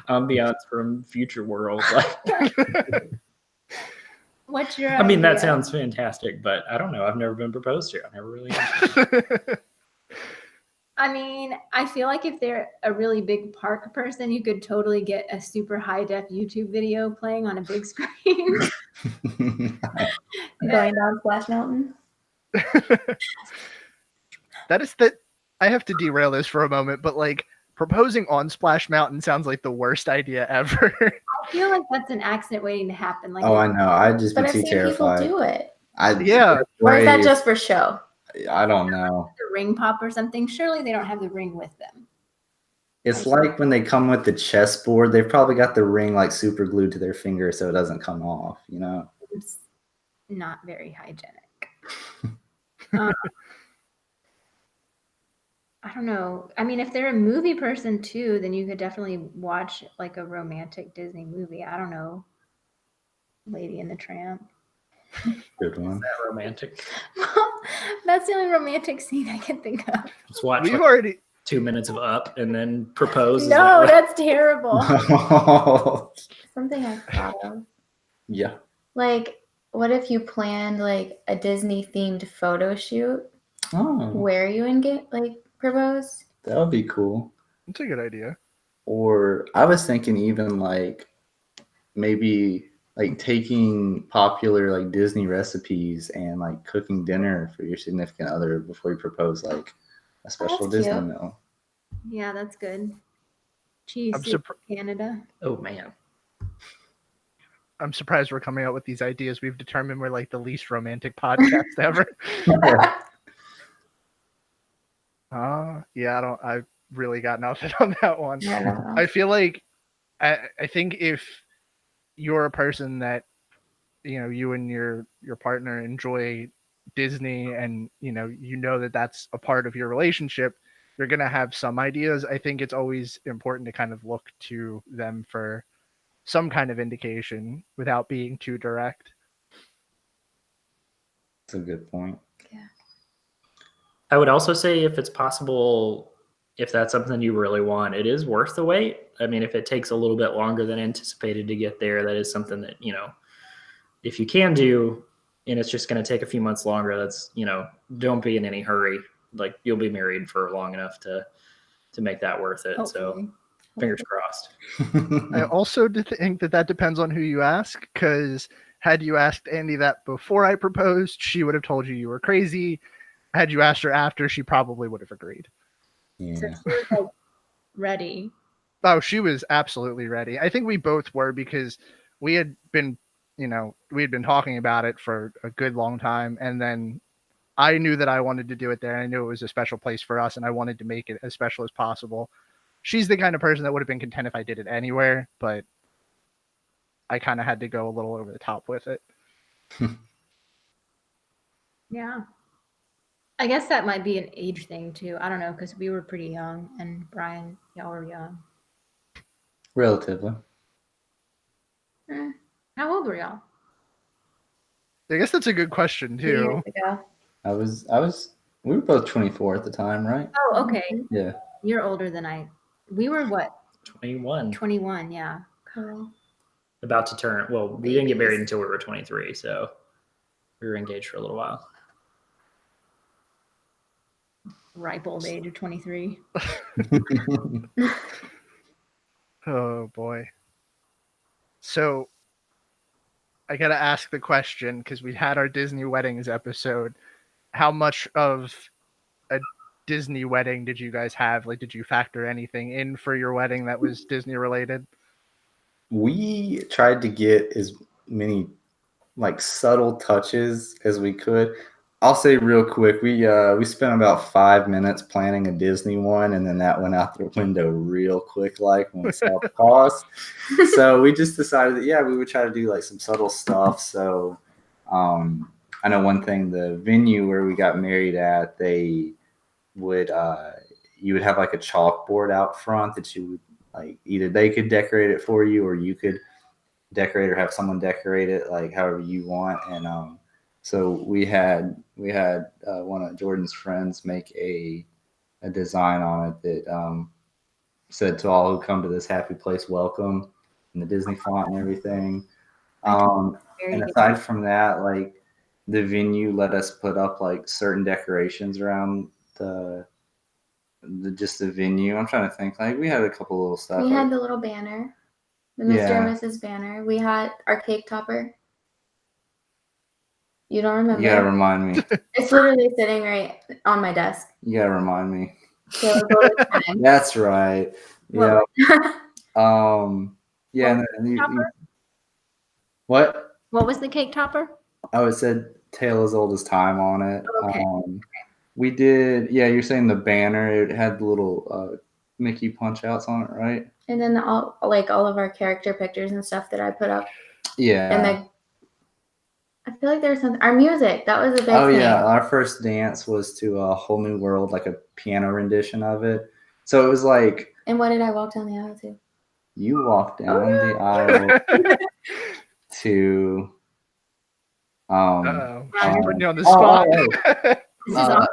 Ambiance from Future World. Like, What's your I mean, that idea? sounds fantastic, but I don't know. I've never been proposed to. I've never really. I mean, I feel like if they're a really big park person, you could totally get a super high def YouTube video playing on a big screen. Going down Splash Mountain. That is that. I have to derail this for a moment, but like proposing on Splash Mountain sounds like the worst idea ever. I feel like that's an accident waiting to happen. Like, Oh, I know. I'd just be But I've too seen terrified. people do it. Yeah. Or is that Brave. just for show? I don't know. the ring pop or something. Surely they don't have the ring with them. It's like when they come with the chessboard, they've probably got the ring like super glued to their finger so it doesn't come off, you know? It's not very hygienic. I don't know. I mean, if they're a movie person too, then you could definitely watch like a romantic Disney movie. I don't know. Lady and the Tramp. Good one. That romantic. That's the only romantic scene I can think of. Just watch We've like already 2 minutes of Up and then propose. Is No, that that's terrible. Something I thought of. Yeah. Like, what if you planned like a Disney themed photo shoot Oh, where you and get like propose? that would be cool. That's a good idea. Or I was thinking even like maybe like taking popular like Disney recipes and like cooking dinner for your significant other before you propose like a special That's Disney cute. meal. Yeah, that's good. Cheese I'm soup, Canada. Oh man. I'm surprised we're coming out with these ideas. We've determined we're like the least romantic podcast ever. Yeah, I really got nothing on that one. I don't know. I feel like I think if you're a person that you and your partner enjoy Disney, and you know that that's a part of your relationship, you're gonna have some ideas. I think it's always important to kind of look to them for some kind of indication without being too direct. That's a good point. I would also say if it's possible, if that's something you really want, it is worth the wait. I mean, if it takes a little bit longer than anticipated to get there, that is something that, if you can do, and it's just going to take a few months longer, that's, don't be in any hurry. Like, you'll be married for long enough to make that worth it. So Hopefully. fingers crossed. I also think that depends on who you ask, because had you asked Andy that before I proposed, she would have told you were crazy. Had you asked her after, she probably would have agreed. So Yeah. she was like ready. Oh, she was absolutely ready. I think we both were, because we had been talking about it for a good long time. And then I knew that I wanted to do it there. And I knew it was a special place for us, and I wanted to make it as special as possible. She's the kind of person that would have been content if I did it anywhere, but I kind of had to go a little over the top with it. Yeah. I guess that might be an age thing too. I don't know, because we were pretty young, and Brian, y'all were young. Relatively. How old were y'all? I guess that's a good question 2 years too. ago. We were both 24 at the time, right? Oh, okay. Yeah. You're older than we were what? 21. 21, yeah. Cool. About to turn. Well, we didn't get married until we were 23. So we were engaged for a little while. Ripe old age of 23. Oh boy. So I got to ask the question, because we had our Disney weddings episode. How much of a Disney wedding did you guys have? Like, did you factor anything in for your wedding that was Disney related? We tried to get as many like subtle touches as we could. I'll say real quick, we spent about 5 minutes planning a Disney one, and then that went out the window real quick, like when we saw the cost. So we just decided that we would try to do like some subtle stuff. So I know one thing, the venue where we got married at, they would you would have like a chalkboard out front that you would like, either they could decorate it for you or you could decorate or have someone decorate it like however you want. And so we had one of Jordan's friends make a design on it that said, "To all who come to this happy place, welcome," in the Disney font and everything. And aside from that, like the venue let us put up like certain decorations around the venue. I'm trying to think. Like we had a couple little stuff. We had the little banner, the Mr. and Mrs. banner. We had our cake topper. You don't remember? You gotta remind me. It's literally sitting right on my desk. You gotta remind me. So go to time. That's right. Yeah. Yeah. What? What was the cake topper? Oh, it said "Tale as Old as Time" on it. Okay. We did. Yeah, you're saying the banner. It had the little Mickey punch outs on it, right? And then all of our character pictures and stuff that I put up. Yeah. And I feel like there's something. Our music, that was a big thing. Oh yeah, our first dance was to A Whole New World, like a piano rendition of it. So it was like. And what did I walk down the aisle to? You walked down the aisle to. She's putting you on the spot. This is awkward.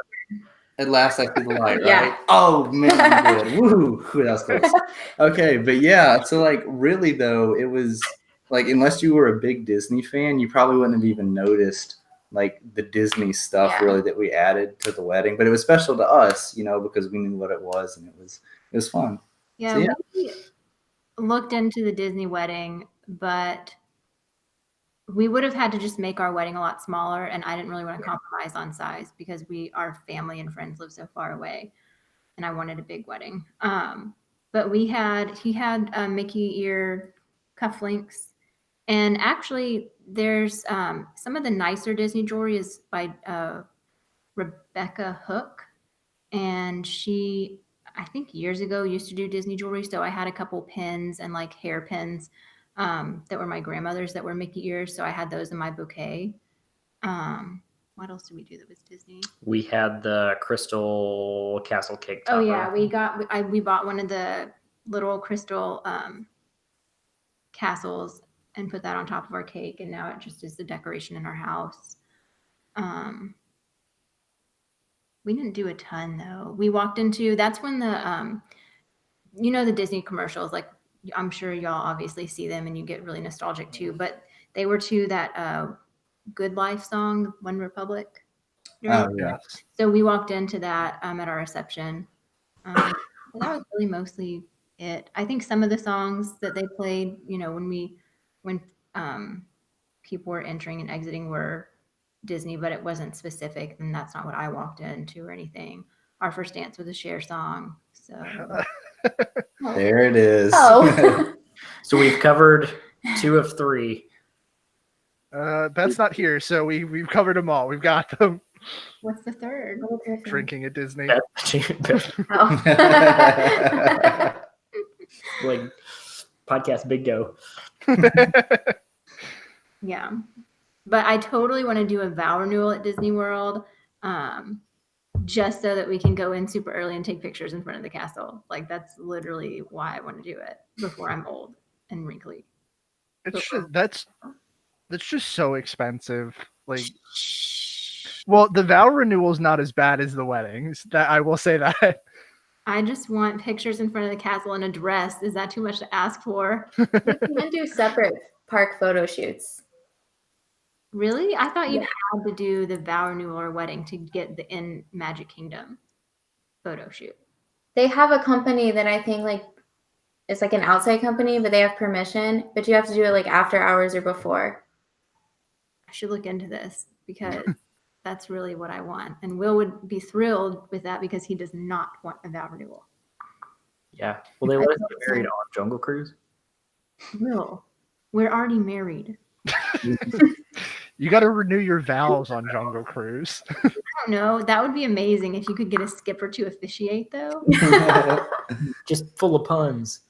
At last I see the light, right? Yeah. Oh man, you did. Woo, that was close. Okay, but yeah, so like really though, it was like, unless you were a big Disney fan, you probably wouldn't have even noticed like the Disney stuff really that we added to the wedding. But it was special to us, because we knew what it was, and it was fun. Yeah, So, we looked into the Disney wedding, but we would have had to just make our wedding a lot smaller, and I didn't really want to compromise on size because our family and friends live so far away, and I wanted a big wedding. But he had Mickey ear cufflinks, and actually there's some of the nicer Disney jewelry is by Rebecca Hook, and she, I think years ago, used to do Disney jewelry. So I had a couple pins and like hair pins that were my grandmother's that were Mickey ears. So I had those in my bouquet. What else did we do that was Disney? We had the crystal castle cake topper. Oh yeah, we bought one of the little crystal castles and put that on top of our cake, and now it just is the decoration in our house. We didn't do a ton though. We walked into, that's when the the Disney commercials, like I'm sure y'all obviously see them and you get really nostalgic too, but they were to that Good Life song, One Republic. Oh yeah. So we walked into that at our reception. But that was really mostly it. I think some of the songs that they played, when people were entering and exiting were Disney, but it wasn't specific, and that's not what I walked into or anything. Our first dance was a Cher song. So There it is. Oh. So we've covered 2 of 3. That's not here, so we've covered them all. We've got them. what's the third? Drinking at Disney. Oh. Like podcast big go. Yeah. But I totally want to do a vow renewal at Disney World, just so that we can go in super early and take pictures in front of the castle. Like that's literally why I want to do it before I'm old and wrinkly. That's just so expensive. Like, well, the vow renewal is not as bad as the weddings. That I will say that. I just want pictures in front of the castle in a dress. Is that too much to ask for? You can do separate park photo shoots. Really? I thought you Yeah. had to do the vow renewal or wedding to get the in Magic Kingdom photo shoot. They have a company that I think like it's like an outside company, but they have permission, but you have to do it like after hours or before. I should look into this because that's really what I want. And Will would be thrilled with that because he does not want a vow renewal. Yeah. Well, they let us get married on Jungle Cruise. Will, we're already married. You got to renew your vows on Jungle Cruise. I don't know. That would be amazing if you could get a skipper to officiate, though. Just full of puns.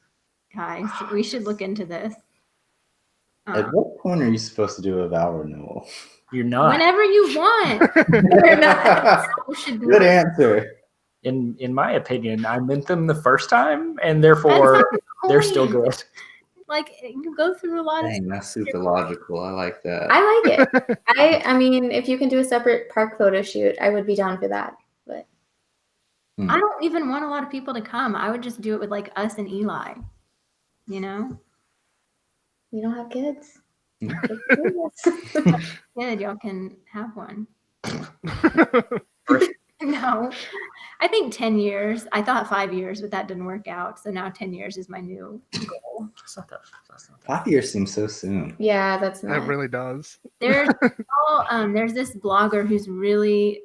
Guys, we should look into this. At what point are you supposed to do a vow renewal? You're not. Whenever you want. We're not. We should do Good it. answer. In my opinion, I meant them the first time, and therefore That's not the they're still point. good. Like you go through a lot of Dang, that's super logical. I like that. I like it. I mean, if you can do a separate park photo shoot, I would be down for that. But I don't even want a lot of people to come. I would just do it with like us and Eli. You know? you don't have kids. Good, y'all can have one. No. I think 10 years. I thought 5 years, but that didn't work out. So now 10 years is my new goal. That's not that. 5 years seems so soon. Yeah, that's That not. really does. There's this blogger who's really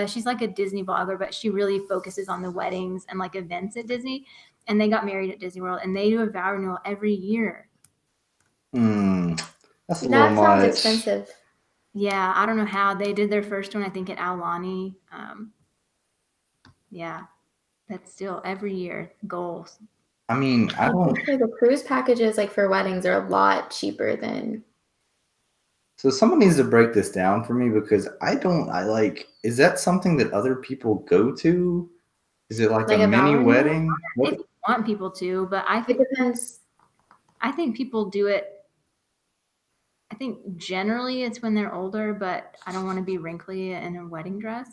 she's like a Disney blogger, but she really focuses on the weddings and like events at Disney. And they got married at Disney World, and they do a vow renewal every year. That's a That little sounds much. expensive. Yeah, I don't know how they did their first one. I think at Aulani. Yeah, but still every year goals. I mean, I don't. Okay, the cruise packages like for weddings are a lot cheaper than. So someone needs to break this down for me because I like. Is that something that other people go to? Is it like Like a a mini vow wedding? If you want people to, but I It depends. think people do it. I think generally it's when they're older, but I don't want to be wrinkly in a wedding dress.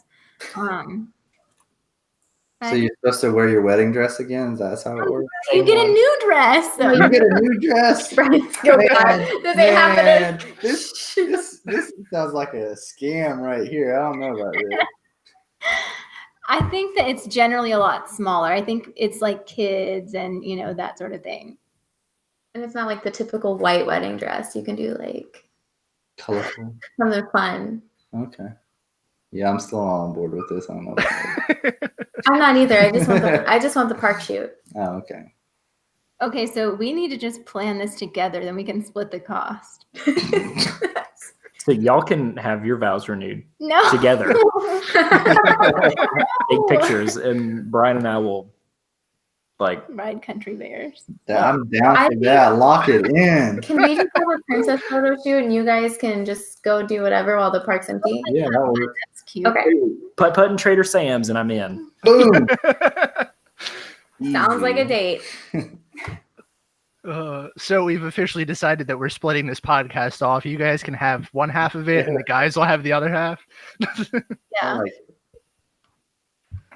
So you're supposed to wear your wedding dress again? Is that how it works? you get a new dress. You get a new dress. Right. Oh, God. Does it happen? Man, this sounds like a scam right here. I don't know about this. I think that it's generally a lot smaller. I think it's like kids and that sort of thing. And it's not like the typical white wedding dress. You can do like Colorful. something fun. Okay. Yeah, I'm still on board with this. I don't know. About that. I'm not either. I just want the park shoot. Oh, okay. Okay, so we need to just plan this together, then we can split the cost. So y'all can have your vows renewed No. together. Take pictures, and Brian and I will like. Ride country bears. I'm down I for think- that. Lock it in. Can we just have a princess photo shoot and you guys can just go do whatever while the park's empty? Yeah, that works. That's cute. Okay. Putt and Trader Sam's, and I'm in. Boom. Sounds like a Easy. date. So we've officially decided that we're splitting this podcast off. You guys can have one half of it, and the guys will have the other half. Yeah. Like,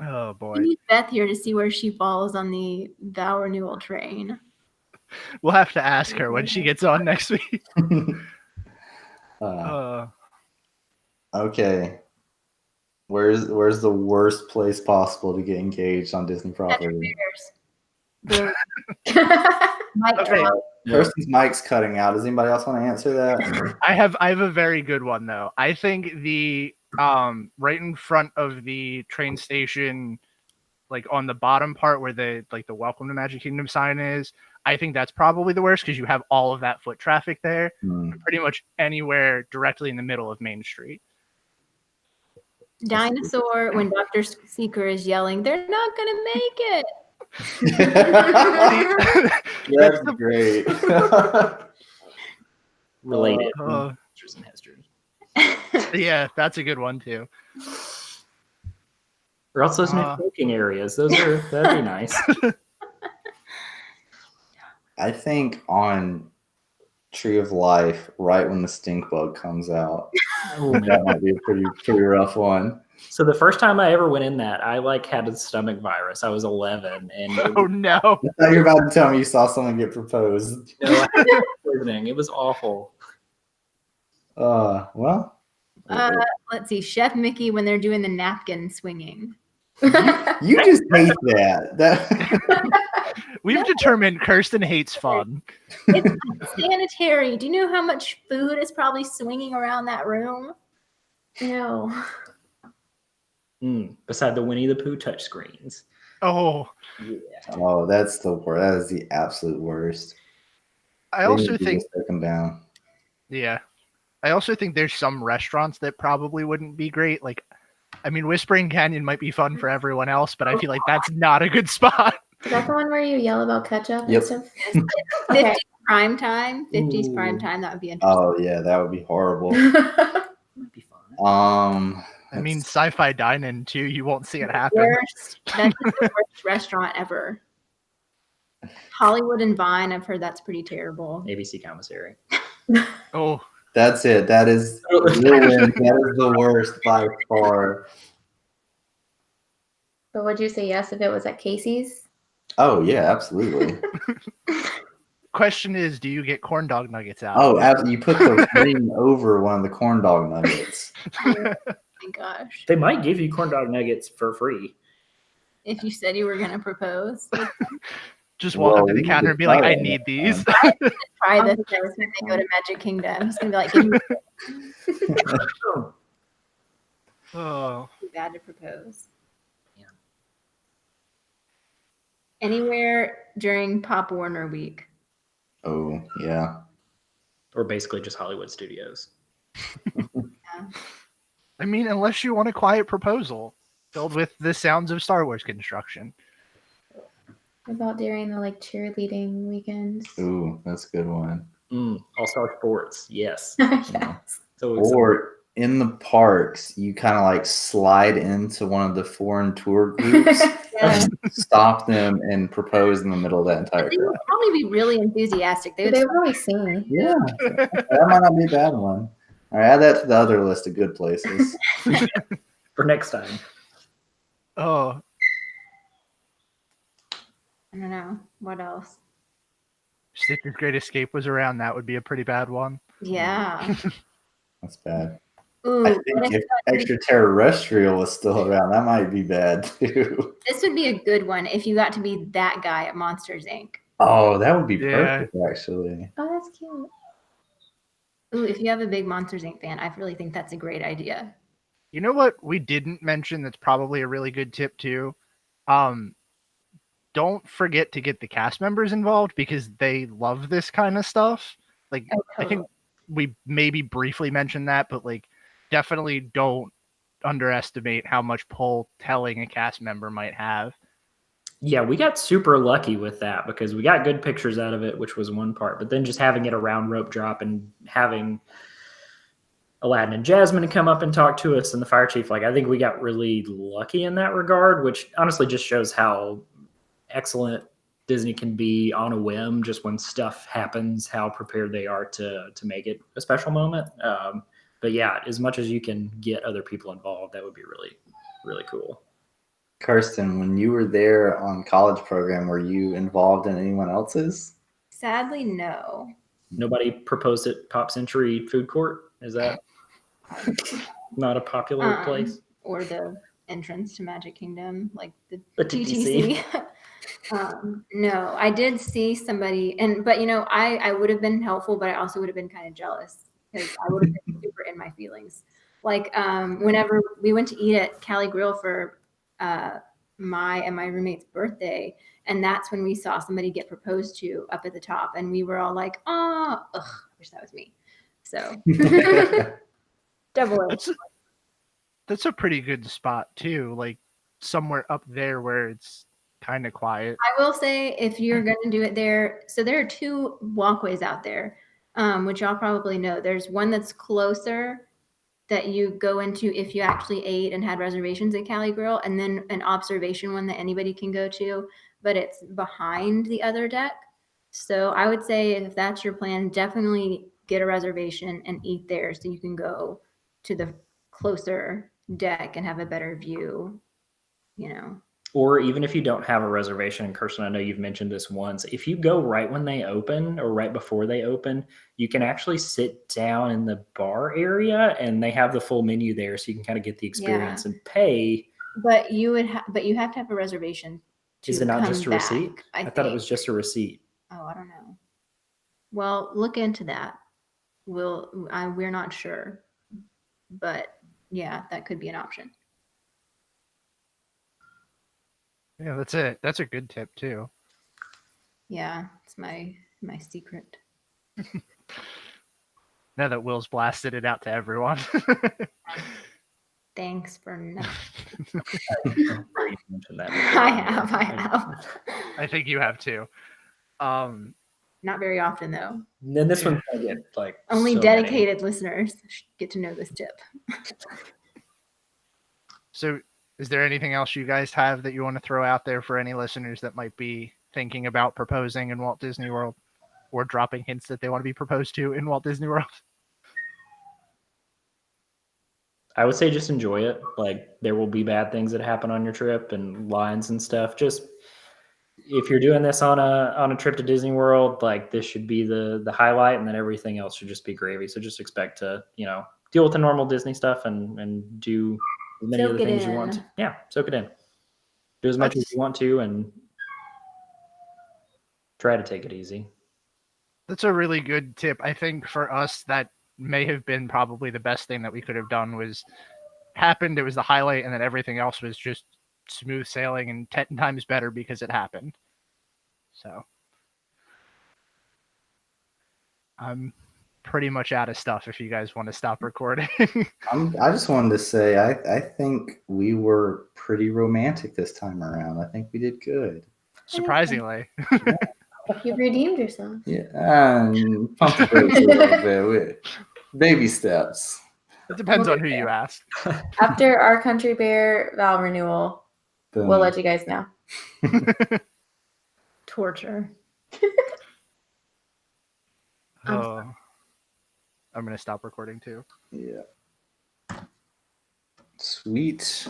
Oh boy, We need Beth here to see where she falls on the vow renewal train. we'll have to ask her when she gets on next week. Okay. Where's the worst place possible to get engaged on Disney property? Bears. Mic Okay. drop. Person's mic's cutting out. Does anybody else want to answer that? I have a very good one though. I think the right in front of the train station, like on the bottom part where the Welcome to Magic Kingdom sign is, I think that's probably the worst because you have all of that foot traffic there. Hmm. Pretty much anywhere directly in the middle of Main Street. Dinosaur when Dr. Seeker is yelling, they're not going to make it. That's great. Related. Uh, Pictures and history. yeah, that's a good one too. Or else those new smoking areas. That'd be nice. I think on Tree of Life, right when the stink bug comes out, Oh, that might be a pretty rough one. So the first time I ever went in that, I had a stomach virus. I was 11, and Oh no. I thought you were about to tell me you saw someone get proposed. I had poisoning. It was awful. Well. Let's see. Chef Mickey when they're doing the napkin swinging. You just hate that. We've determined Kirsten hates fun. It's unsanitary. Do you know how much food is probably swinging around that room? Ew. Beside the Winnie the Pooh touchscreens. Oh, Yeah. Oh, that's the worst. That is the absolute worst. I They also need to think, just take them down. yeah. I also think there's some restaurants that probably wouldn't be great. Like, I mean, Whispering Canyon might be fun for everyone else, but I feel like that's not a good spot. Is that the one where you yell about ketchup Yep. and stuff? 50s Okay. prime time. 50s Ooh. prime time. That would be interesting. Oh yeah, that would be horrible. That'd be fun. I mean, that's- Sci-Fi Dine-In too. You won't see it happen. Worst. That's the worst restaurant ever. Hollywood and Vine. I've heard that's pretty terrible. ABC commissary. Oh, that's it. That is that is the worst by far. But would you say yes if it was at Casey's? Oh yeah, absolutely. question is, do you get corn dog nuggets out? Oh, you put the ring over one of the corn dog nuggets. Oh my gosh. They might give you corn dog nuggets for free. If you said you were going to propose, Just walk up to Well, the we counter could and be like, try I that. need these. try this I'll next do time that. they go to Magic Kingdom. It's going to be like, give me Oh, too bad to propose. Yeah. Anywhere during Pop Warner week. Oh yeah. Or basically just Hollywood Studios. I mean, unless you want a quiet proposal filled with the sounds of Star Wars construction. What about during the like cheerleading weekends? Ooh, that's a good one. All-Star Sports, yes. Yes. So Or in the parks, you kind of like slide into one of the foreign tour groups, Yeah. stop them, and propose in the middle of that entire They crowd. would probably be really enthusiastic. They would They really sing. Yeah, that might not be a bad one. All right, add that to the other list of good places. for next time. Oh, I don't know. What else? Stitch's Great Escape was around. That would be a pretty bad one. Yeah. That's bad. Ooh, I think if extraterrestrial was still around, that might be bad too. this would be a good one if you got to be that guy at Monsters Inc. Oh, that would be Yeah. perfect, actually. Oh, that's cute. Ooh, if you have a big Monsters Inc. fan, I really think that's a great idea. You know what we didn't mention that's probably a really good tip too? Don't forget to get the cast members involved because they love this kind of stuff. Like Oh, I think we maybe briefly mentioned that, but like definitely don't underestimate how much pull telling a cast member might have. Yeah, we got super lucky with that because we got good pictures out of it, which was one part. But then just having it around rope drop and having Aladdin and Jasmine to come up and talk to us and the fire chief, like I think we got really lucky in that regard, which honestly just shows how excellent Disney can be on a whim, just when stuff happens, how prepared they are to make it a special moment. But yeah, as much as you can get other people involved, that would be really, really cool. Kirsten, when you were there on college program, were you involved in anyone else's? Sadly, no. Nobody proposed at Pop Century Food Court. Is that not a popular place? Or the entrance to Magic Kingdom, like the TTC. No, I did see somebody, but I would have been helpful, but I also would have been kind of jealous because I would have been super in my feelings. Like whenever we went to eat at Cali Grill for my roommate's birthday, and that's when we saw somebody get proposed to up at the top, and we were all like, "Oh, ugh, I wish that was me." So double it. That's a pretty good spot too, like somewhere up there where it's kind of quiet. I will say, if you're going to do it there, so there are two walkways out there, which y'all probably know. There's one that's closer that you go into if you actually ate and had reservations at Cali Grill, and then an observation one that anybody can go to, but it's behind the other deck. So I would say if that's your plan, definitely get a reservation and eat there so you can go to the closer deck and have a better view, Or even if you don't have a reservation, and Kirsten, I know you've mentioned this once, if you go right when they open or right before they open, you can actually sit down in the bar area and they have the full menu there so you can kind of get the experience and pay. But you have to have a reservation. Is it not come just a back, receipt? I thought it was think. just a receipt. Oh, I don't know. Well, look into that. We're not sure, but yeah, that could be an option. Yeah, that's it. That's a good tip too. Yeah, it's my secret. Now that Will's blasted it out to everyone. Thanks for nothing. Mention that. I have. I think you have too. Not very often though. And then this one's gonna get like Only so dedicated listeners get to know this tip. So is there anything else you guys have that you want to throw out there for any listeners that might be thinking about proposing in Walt Disney World or dropping hints that they want to be proposed to in Walt Disney World? I would say just enjoy it. Like there will be bad things that happen on your trip and lines and stuff. Just if you're doing this on a trip to Disney World, like this should be the highlight, and then everything else should just be gravy. So just expect to, deal with the normal Disney stuff and do as many of the things you want to. Yeah, soak it in. Do as much as you want to and try to take it easy. That's a really good tip. I think for us, that may have been probably the best thing that we could have done was happened. It was the highlight, and then everything else was just smooth sailing and 10 times better because it happened. So I'm pretty much out of stuff if you guys want to stop recording. I just wanted to say I think we were pretty romantic this time around. I think we did good. Surprisingly. You've redeemed yourself. Yeah, and pump the brakes a little bit. Baby steps. It depends on who you ask. After our Country Bear vow renewal, Boom. we'll let you guys know. Torture. Oh, I'm going to stop recording too. Yeah. Sweet.